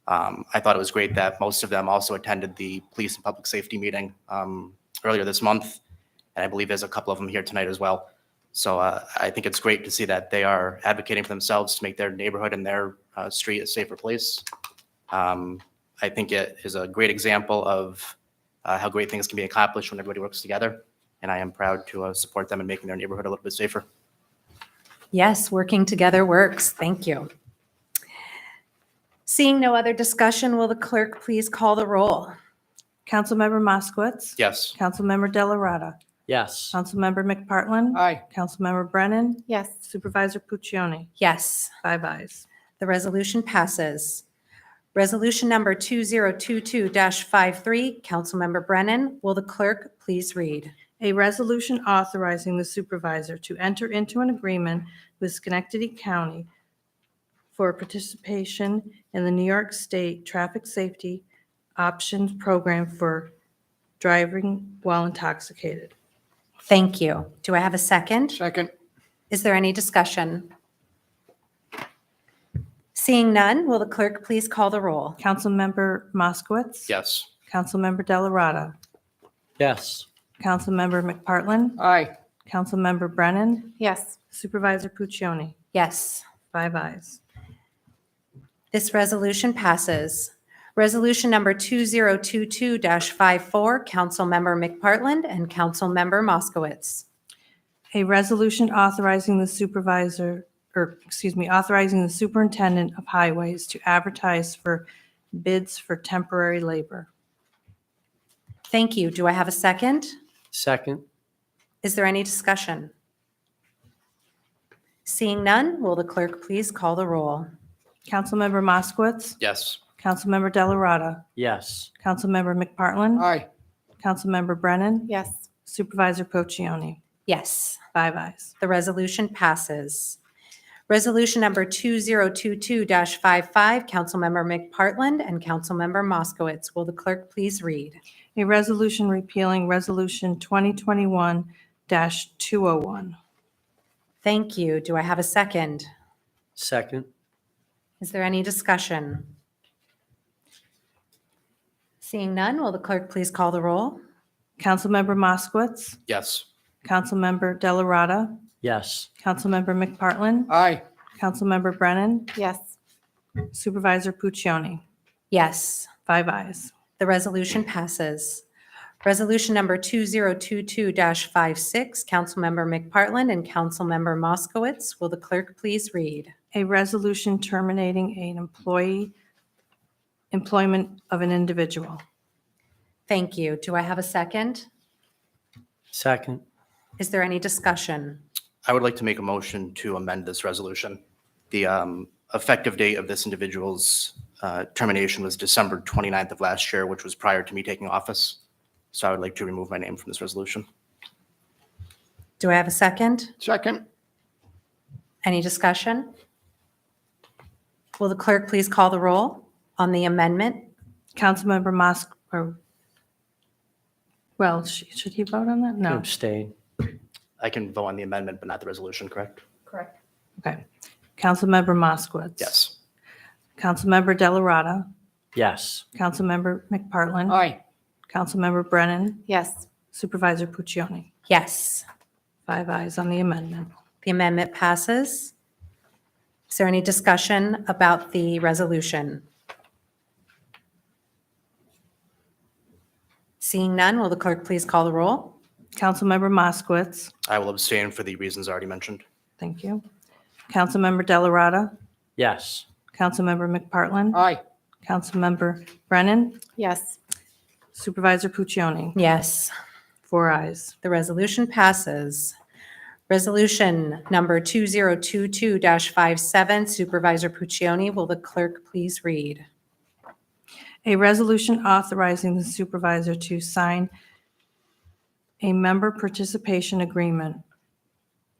I thought it was great that most of them also attended the police and public safety meeting earlier this month. And I believe there's a couple of them here tonight as well. So I think it's great to see that they are advocating for themselves to make their neighborhood and their street a safer place. I think it is a great example of how great things can be accomplished when everybody works together. And I am proud to support them in making their neighborhood a little bit safer. Yes, working together works. Thank you. Seeing no other discussion, will the clerk please call the roll? Councilmember Moskowitz. Yes. Councilmember Delarada. Yes. Councilmember McPartlin. Aye. Councilmember Brennan. Yes. Supervisor Puccioni. Yes, 5 ayes. the resolution passes. Resolution number 2022-53, Councilmember Brennan, will the clerk please read? A resolution authorizing the supervisor to enter into an agreement with Schenectady County for participation in the New York State Traffic Safety Options Program for driving while intoxicated. Thank you. Do I have a second? Second. Is there any discussion? Seeing none, will the clerk please call the roll? Councilmember Moskowitz. Yes. Councilmember Delarada. Yes. Councilmember McPartlin. Aye. Councilmember Brennan. Yes. Supervisor Puccioni. Yes, 5 ayes. this resolution passes. Resolution number 2022-54, Councilmember McPartland and Councilmember Moskowitz. A resolution authorizing the authorizing the superintendent of highways to advertise for bids for temporary labor. Thank you. Do I have a second? Second. Is there any discussion? Seeing none, will the clerk please call the roll? Councilmember Moskowitz. Yes. Councilmember Delarada. Yes. Councilmember McPartlin. Aye. Councilmember Brennan. Yes. Supervisor Puccioni. Yes, 5 ayes. the resolution passes. Resolution number 2022-55, Councilmember McPartland and Councilmember Moskowitz. Will the clerk please read? A resolution repealing Resolution 2021-201. Thank you. Do I have a second? Second. Is there any discussion? Seeing none, will the clerk please call the roll? Councilmember Moskowitz. Yes. Councilmember Delarada. Yes. Councilmember McPartlin. Aye. Councilmember Brennan. Yes. Supervisor Puccioni. Yes, 5 ayes. the resolution passes. Resolution number 2022-56, Councilmember McPartland and Councilmember Moskowitz. Will the clerk please read? A resolution terminating an employment of an individual. Thank you. Do I have a second? Second. Is there any discussion? I would like to make a motion to amend this resolution. The effective date of this individual's termination was December 29th of last year, which was prior to me taking office. So I would like to remove my name from this resolution. Do I have a second? Second. Any discussion? Will the clerk please call the roll on the amendment? Councilmember should he vote on that? No. Abstain. I can vote on the amendment, but not the resolution, correct? Correct. Okay. Councilmember Moskowitz. Yes. Councilmember Delarada. Yes. Councilmember McPartlin. Aye. Councilmember Brennan. Yes. Supervisor Puccioni. Yes, 5 ayes on the amendment. the amendment passes. Is there any discussion about the resolution? Seeing none, will the clerk please call the roll? Councilmember Moskowitz. I will abstain for the reasons already mentioned. Thank you. Councilmember Delarada. Yes. Councilmember McPartlin. Aye. Councilmember Brennan. Yes. Supervisor Puccioni. Yes, 4 ayes. the resolution passes. Resolution number 2022-57, Supervisor Puccioni, will the clerk please read? A resolution authorizing the supervisor to sign a member participation agreement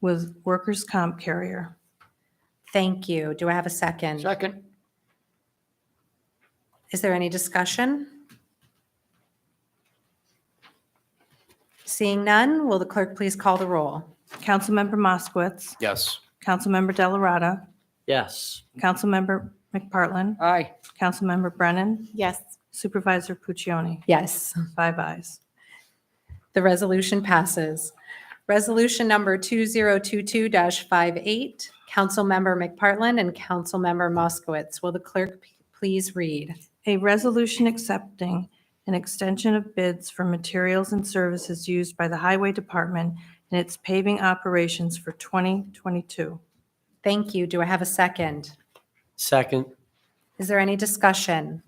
with workers' comp carrier. Thank you. Do I have a second? Second. Is there any discussion? Seeing none, will the clerk please call the roll? Councilmember Moskowitz. Yes. Councilmember Delarada. Yes. Councilmember McPartlin. Aye. Councilmember Brennan. Yes. Supervisor Puccioni. Yes. 5 ayes. The resolution passes. Resolution number 2022-58, Councilmember McPartlin and Councilmember Moskowitz. Will the clerk please read? A resolution accepting an extension of bids for materials and services used by the Highway Department in its paving operations for 2022. Thank you. Do I have a second? Second. Is there any discussion?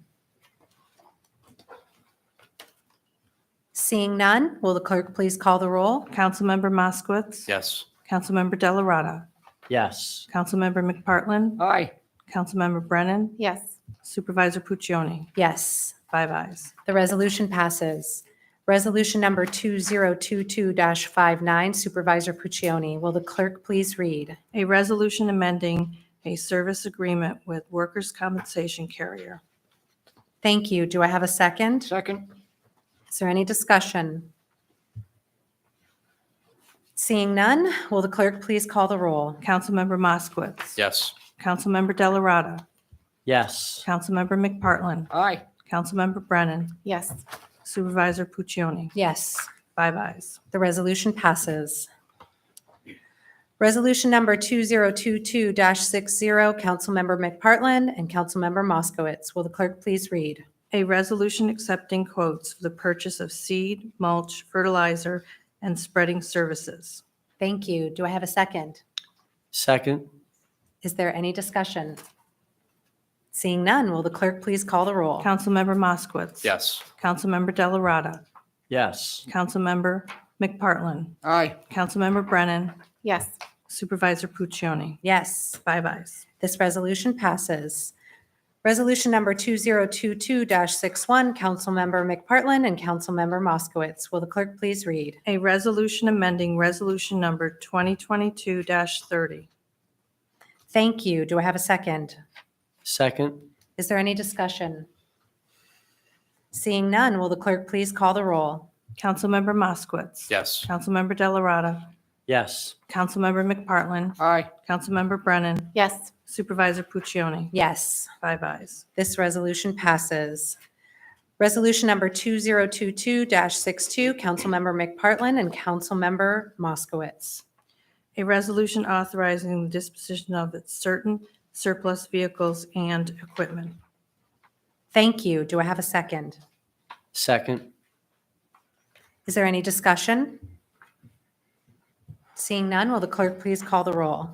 Seeing none, will the clerk please call the roll? Councilmember Moskowitz. Yes. Councilmember Delarada. Yes. Councilmember McPartlin. Aye. Councilmember Brennan. Yes. Supervisor Puccioni. Yes. 5 ayes. The resolution passes. Resolution number 2022-59, Supervisor Puccioni. Will the clerk please read? A resolution amending a service agreement with workers' compensation carrier. Thank you. Do I have a second? Second. Is there any discussion? Seeing none, will the clerk please call the roll? Councilmember Moskowitz. Yes. Councilmember Delarada. Yes. Councilmember McPartlin. Aye. Councilmember Brennan. Yes. Supervisor Puccioni. Yes. 5 ayes. The resolution passes. Resolution number 2022-60, Councilmember McPartlin and Councilmember Moskowitz. Will the clerk please read? A resolution accepting quotes for the purchase of seed, mulch, fertilizer, and spreading services. Thank you. Do I have a second? Second. Is there any discussion? Seeing none, will the clerk please call the roll? Councilmember Moskowitz. Yes. Councilmember Delarada. Yes. Councilmember McPartlin. Aye. Councilmember Brennan. Yes. Supervisor Puccioni. Yes. 5 ayes. This resolution passes. Resolution number 2022-61, Councilmember McPartlin and Councilmember Moskowitz. Will the clerk please read? A resolution amending resolution number 2022-30. Thank you. Do I have a second? Second. Is there any discussion? Seeing none, will the clerk please call the roll? Councilmember Moskowitz. Yes. Councilmember Delarada. Yes. Councilmember McPartlin. Aye. Councilmember Brennan. Yes. Supervisor Puccioni. Yes. 5 ayes. This resolution passes. Resolution number 2022-62, Councilmember McPartlin and Councilmember Moskowitz. A resolution authorizing the disposition of its certain surplus vehicles and equipment. Thank you. Do I have a second? Second. Is there any discussion? Seeing none, will the clerk please call the roll?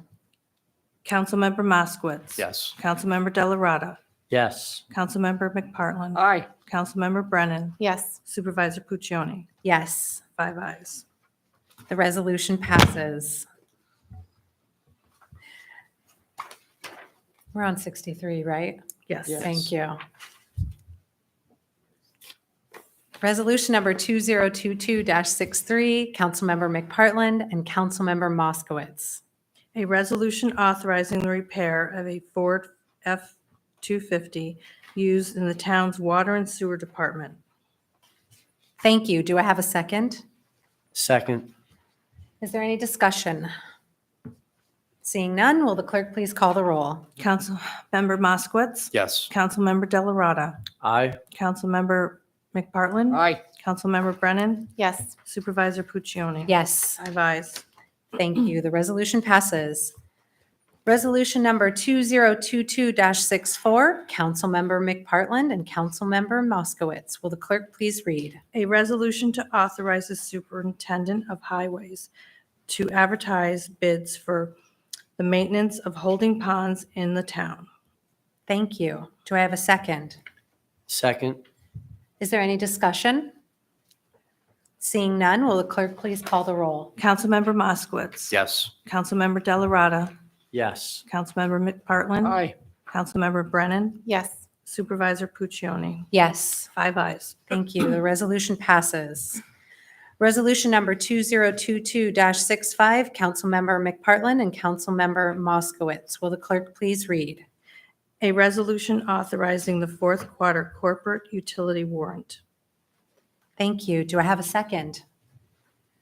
Councilmember Moskowitz. Yes. Councilmember Delarada. Yes. Councilmember McPartlin. Aye. Councilmember Brennan. Yes. Supervisor Puccioni. Yes. 5 ayes. The resolution passes. We're on 63, right? Yes. Yes. Thank you. Resolution number 2022-63, Councilmember McPartlin and Councilmember Moskowitz. A resolution authorizing the repair of a Ford F-250 used in the town's water and sewer department. Thank you. Do I have a second? Second. Is there any discussion? Seeing none, will the clerk please call the roll? Councilmember Moskowitz. Yes. Councilmember Delarada. Aye. Councilmember McPartlin. Aye. Councilmember Brennan. Yes. Supervisor Puccioni. Yes. 5 ayes. Thank you. The resolution passes. Resolution number 2022-64, Councilmember McPartlin and Councilmember Moskowitz. Will the clerk please read? A resolution to authorize the superintendent of highways to advertise bids for the maintenance of holding ponds in the town. Thank you. Do I have a second? Second. Is there any discussion? Seeing none, will the clerk please call the roll? Councilmember Moskowitz. Yes. Councilmember Delarada. Yes. Councilmember McPartlin. Aye. Councilmember Brennan. Yes. Supervisor Puccioni. Yes. 5 ayes. Thank you. The resolution passes. Resolution number 2022-65, Councilmember McPartlin and Councilmember Moskowitz. Will the clerk please read? A resolution authorizing the fourth quarter corporate utility warrant. Thank you. Do I have a second?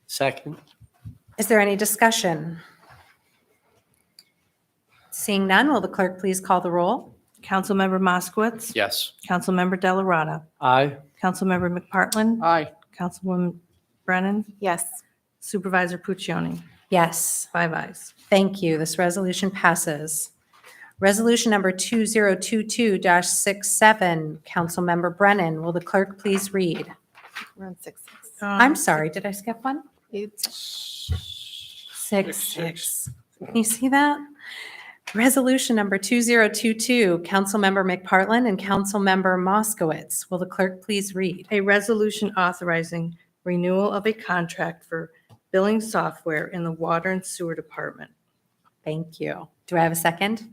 Second. Is there any discussion? Seeing none, will the clerk please call the roll? Councilmember Moskowitz. Yes. Councilmember Delarada. Aye. Councilmember McPartlin. Aye. Councilwoman Brennan. Yes. Supervisor Puccioni. Yes. 5 ayes. Thank you. This resolution passes. Resolution number 2022-67, Councilmember Brennan. Will the clerk please read? We're on 6. I'm sorry, did I skip one? It's 6. Can you see that? Resolution number 2022, Councilmember McPartlin and Councilmember Moskowitz. Will the clerk please read? A resolution authorizing renewal of a contract for billing software in the Water and Sewer Department. Thank you. Do I have a second?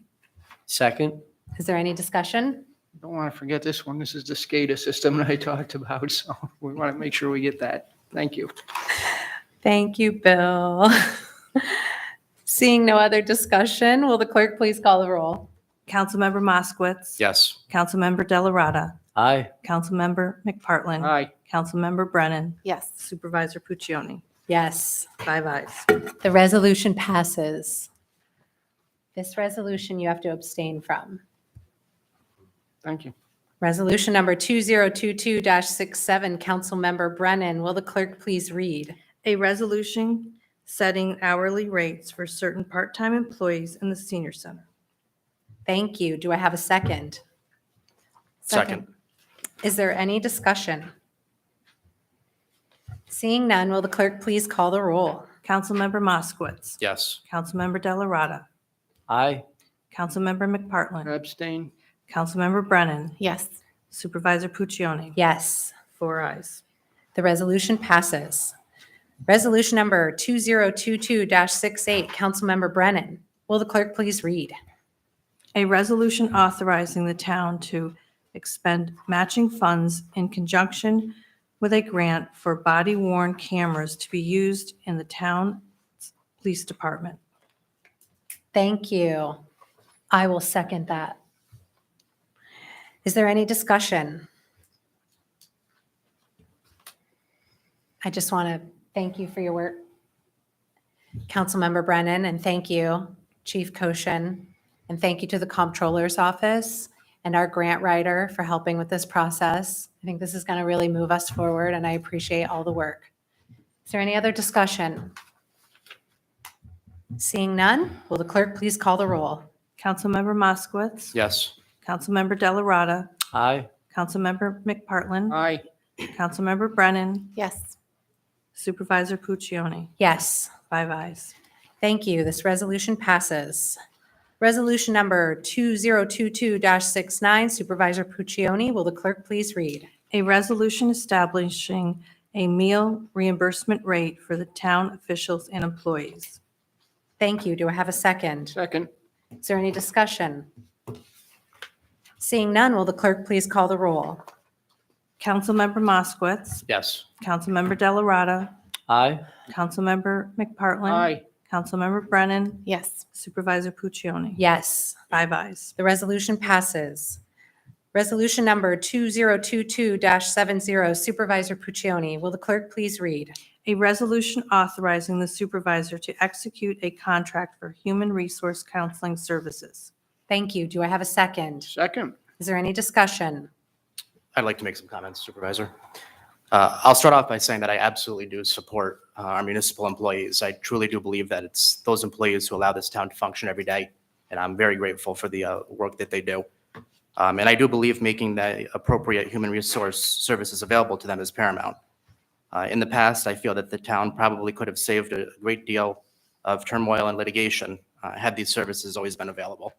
Second. Is there any discussion? Don't want to forget this one. This is the SCADA system that I talked about, so we want to make sure we get that. Thank you. Thank you, Bill. Seeing no other discussion, will the clerk please call the roll? Councilmember Moskowitz. Yes. Councilmember Delarada. Aye. Councilmember McPartlin. Aye. Councilmember Brennan. yes. Supervisor Puccioni. Yes. 5 ayes. The resolution passes. This resolution you have to abstain from. Thank you. Resolution number 2022-67, Councilmember Brennan. Will the clerk please read? A resolution setting hourly rates for certain part-time employees in the senior center. Thank you. Do I have a second? Second. Is there any discussion? Seeing none, will the clerk please call the roll? Councilmember Moskowitz. Yes. Councilmember Delarada. Aye. Councilmember McPartlin. Abstain. Councilmember Brennan. Yes. Supervisor Puccioni. Yes. 4 ayes. The resolution passes. Resolution number 2022-68, Councilmember Brennan. Will the clerk please read? A resolution authorizing the town to expend matching funds in conjunction with a grant for body-worn cameras to be used in the town police department. Thank you. I will second that. Is there any discussion? I just want to thank you for your work, Councilmember Brennan, and thank you, Chief Koshin, and thank you to the Comptroller's Office and our grant writer for helping with this process. I think this is going to really move us forward, and I appreciate all the work. Is there any other discussion? Seeing none, will the clerk please call the roll? Councilmember Moskowitz. Yes. Councilmember Delarada. Aye. Councilmember McPartlin. Aye. Councilmember Brennan. Yes. Supervisor Puccioni. Yes. 5 ayes. Thank you. This resolution passes. Resolution number 2022-69, Supervisor Puccioni. Will the clerk please read? A resolution establishing a meal reimbursement rate for the town officials and employees. Thank you. Do I have a second? Second. Is there any discussion? Seeing none, will the clerk please call the roll? Councilmember Moskowitz. Yes. Councilmember Delarada. Aye. Councilmember McPartlin. Aye. Councilmember Brennan. Yes. Supervisor Puccioni. Yes. 5 ayes. The resolution passes. Resolution number 2022-70, Supervisor Puccioni. Will the clerk please read? A resolution authorizing the supervisor to execute a contract for human resource counseling services. Thank you. Do I have a second? Second. Is there any discussion? I'd like to make some comments, Supervisor. I'll start off by saying that I absolutely do support our municipal employees. I truly do believe that it's those employees who allow this town to function every day, and I'm very grateful for the work that they do. And I do believe making the appropriate human resource services available to them is paramount. In the past, I feel that the town probably could have saved a great deal of turmoil and litigation had these services always been available.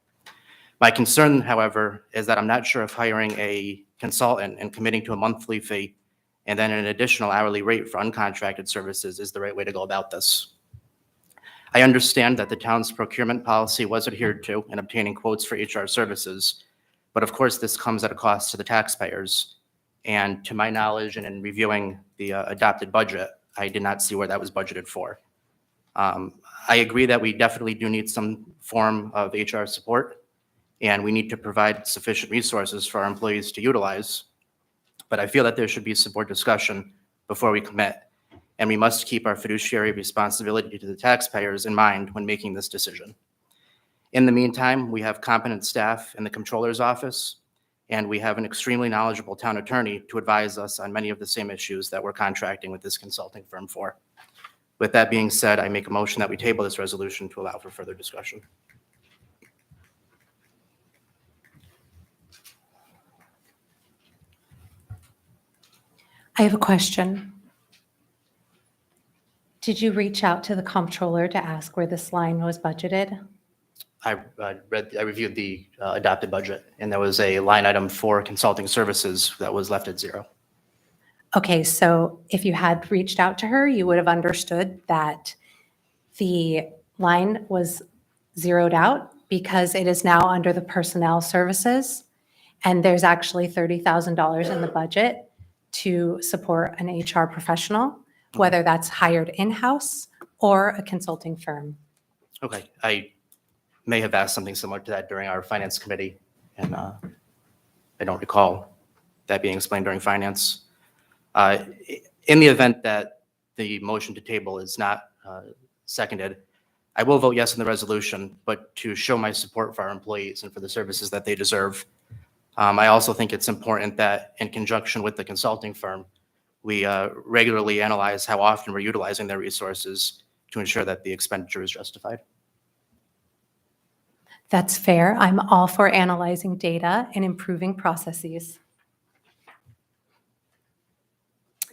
My concern, however, is that I'm not sure if hiring a consultant and committing to a monthly fee and then an additional hourly rate for uncontracted services is the right way to go about this. I understand that the town's procurement policy was adhered to in obtaining quotes for HR services, but of course this comes at a cost to the taxpayers. And to my knowledge and in reviewing the adopted budget, I did not see where that was budgeted for. I agree that we definitely do need some form of HR support, and we need to provide sufficient resources for our employees to utilize. But I feel that there should be some more discussion before we commit, and we must keep our fiduciary responsibility to the taxpayers in mind when making this decision. In the meantime, we have competent staff in the Comptroller's office, and we have an extremely knowledgeable town attorney to advise us on many of the same issues that we're contracting with this consulting firm for. With that being said, I make a motion that we table this resolution to allow for further discussion. I have a question. Did you reach out to the comptroller to ask where this line was budgeted? I reviewed the adopted budget, and there was a line item for consulting services that was left at zero. Okay, so if you had reached out to her, you would have understood that the line was zeroed out because it is now under the personnel services. And there's actually $30,000 in the budget to support an HR professional, whether that's hired in-house or a consulting firm. Okay, I may have asked something similar to that during our finance committee, and I don't recall that being explained during finance. In the event that the motion to table is not seconded, I will vote yes on the resolution, but to show my support for our employees and for the services that they deserve. I also think it's important that in conjunction with the consulting firm, we regularly analyze how often we're utilizing their resources to ensure that the expenditure is justified. That's fair. I'm all for analyzing data and improving processes.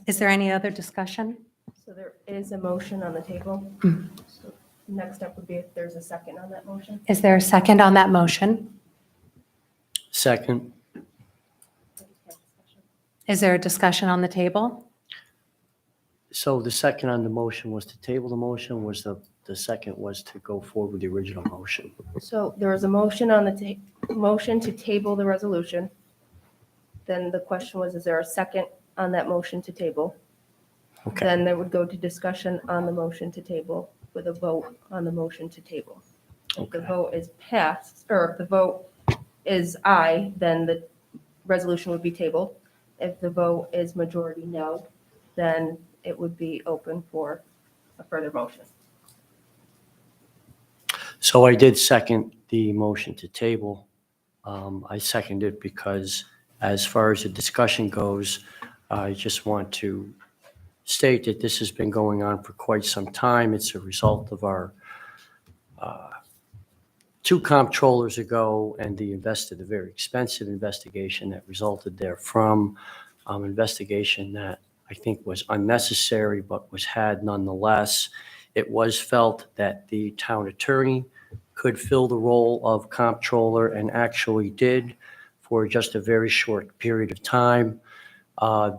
Is there any other discussion? So there is a motion on the table. So next up would be if there's a second on that motion. Is there a second on that motion? Second. Is there a discussion on the table? So the second on the motion was to table the motion, was the second was to go forward with the original motion? So there was a motion on the motion to table the resolution. Then the question was, is there a second on that motion to table? Okay. Then there would go to discussion on the motion to table with a vote on the motion to table. If the Okay. vote is passed, or if the vote is aye, then the resolution would be tabled. If the vote is majority no, then it would be open for a further motion. So I did second the motion to table. I seconded because as far as the discussion goes, I just want to state that this has been going on for quite some time. It's a result of our two comptrollers ago and the very expensive investigation that resulted therefrom, investigation that I think was unnecessary but was had nonetheless. It was felt that the town attorney could fill the role of comptroller and actually did for just a very short period of time.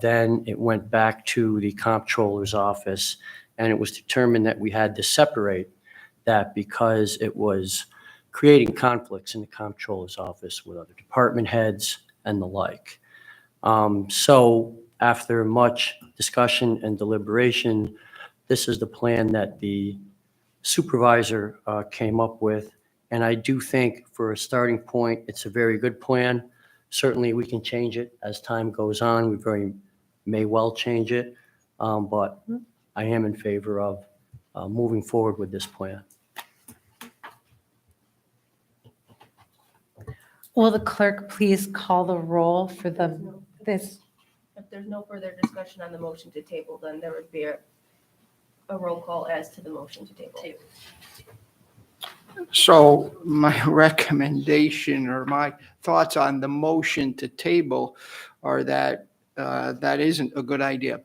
Then it went back to the comptroller's office, and it was determined that we had to separate that because it was creating conflicts in the comptroller's office with other department heads and the like. So after much discussion and deliberation, this is the plan that the supervisor came up with. And I do think for a starting point, it's a very good plan. Certainly, we can change it as time goes on. We may well change it. But I am in favor of moving forward with this plan. Will the clerk please call the roll for this? If there's no further discussion on the motion to table, then there would be a roll call as to the motion to table. So my recommendation or my thoughts on the motion to table are that that isn't a good idea.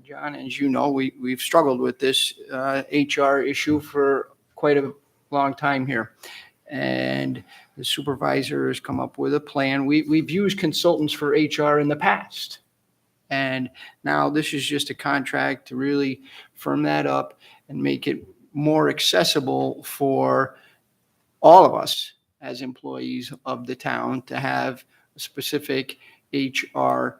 John, as you know, we've struggled with this HR issue for quite a long time here. And the supervisor has come up with a plan. We've used consultants for HR in the past. And now this is just a contract to really firm that up and make it more accessible for all of us as employees of the town to have a specific HR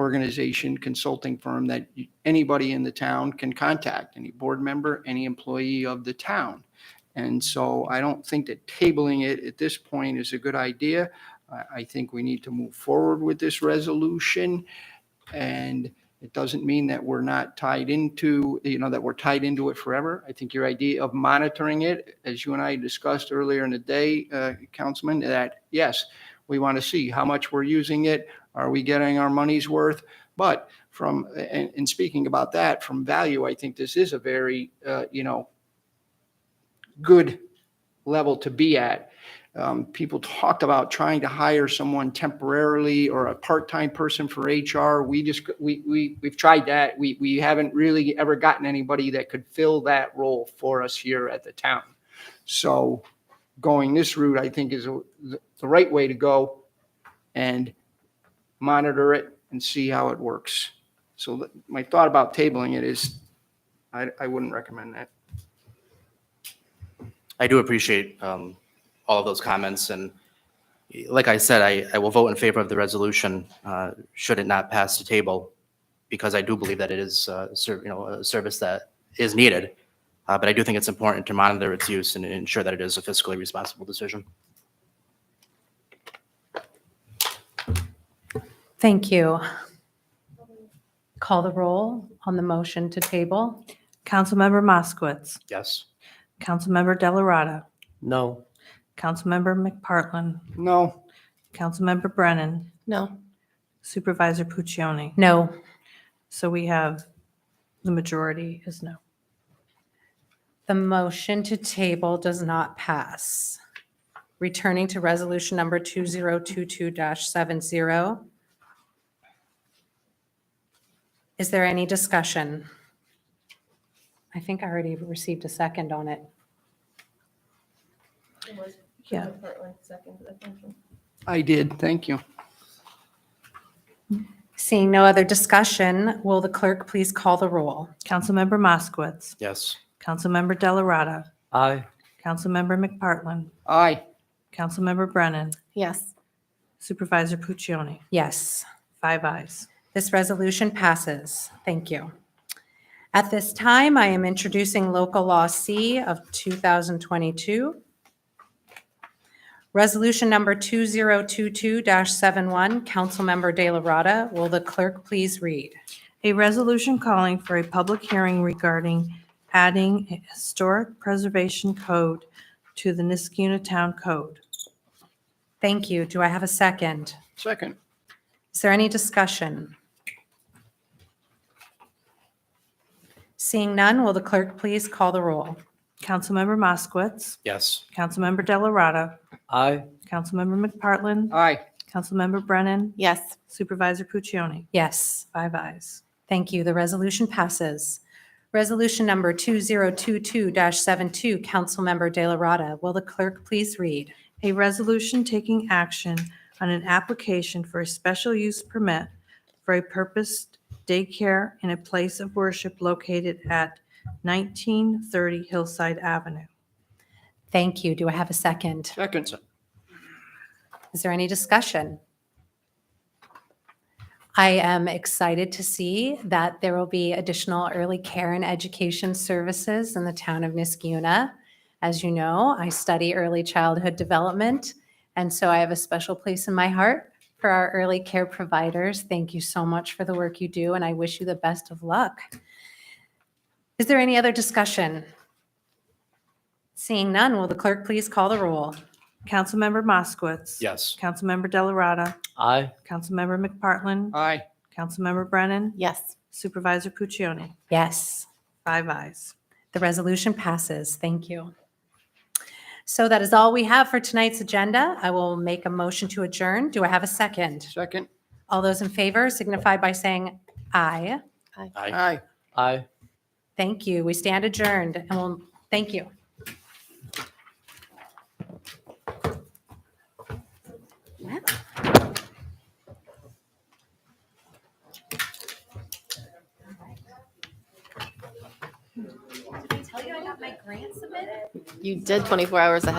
organization, consulting firm that anybody in the town can contact, any board member, any employee of the town. And so I don't think that tabling it at this point is a good idea. I think we need to move forward with this resolution. And it doesn't mean that we're not tied into, that we're tied into it forever. I think your idea of monitoring it, as you and I discussed earlier in the day, Councilman, that yes, we want to see how much we're using it. Are we getting our money's worth? But and speaking about that, from value, I think this is a very, good level to be at. People talked about trying to hire someone temporarily or a part-time person for HR. We've tried that. We haven't really ever gotten anybody that could fill that role for us here at the town. So going this route, I think, is the right way to go, and monitor it and see how it works. So my thought about tabling it is I wouldn't recommend that. I do appreciate all of those comments, and like I said, I will vote in favor of the resolution should it not pass the table, because I do believe that it is a service that is needed, but I do think it's important to monitor its use and ensure that it is a fiscally responsible decision. Thank you. Call the roll on the motion to table. Councilmember Moskowitz. Yes. Councilmember Delarada. No. Councilmember McPartlin. No. Councilmember Brennan. No. Supervisor Puccioni. No. So we have the majority is no. The motion to table does not pass. Returning to resolution number 2022-70. Is there any discussion? I think I already received a second on it. Yeah. I did. Thank you. Seeing no other discussion, will the clerk please call the roll? Councilmember Moskowitz. Yes. Councilmember Delarada. Aye. Councilmember McPartlin. Aye. Councilmember Brennan. Yes. Supervisor Puccioni. Yes. 5 ayes. This resolution passes. Thank you. At this time, I am introducing Local Law C of 2022. Resolution number 2022-71, Councilmember De La Rada. Will the clerk please read? A resolution calling for a public hearing regarding adding a historic preservation code to the Niskuna Town Code. Thank you. Do I have a second? Second. Is there any discussion? Seeing none, will the clerk please call the roll? Councilmember Moskowitz. Yes. Councilmember Delarada. Aye. Councilmember McPartlin. Aye. Councilmember Brennan. Yes. Supervisor Puccioni. Yes. 5 ayes. Thank you. The resolution passes. Resolution number 2022-72, Councilmember De La Rada. Will the clerk please read? A resolution taking action on an application for a special use permit for a purposed daycare in a place of worship located at 1930 Hillside Avenue. Thank you. Do I have a second? Second. Is there any discussion? I am excited to see that there will be additional early care and education services in the town of Niskuna. As you know, I study early childhood development, and so I have a special place in my heart for our early care providers. Thank you so much for the work you do, and I wish you the best of luck. Is there any other discussion? Seeing none, will the clerk please call the roll? Councilmember Moskowitz. Yes. Councilmember Delarada. Aye. Councilmember McPartlin. Aye. Councilmember Brennan. Yes. Supervisor Puccioni. Yes. 5 ayes. The resolution passes. Thank you. So that is all we have for tonight's agenda. I will make a motion to adjourn. Do I have a second? Second. All those in favor signify by saying aye. Aye. Aye. Aye. Thank you. We stand adjourned, and we'll, thank you. You did 24 hours ahead.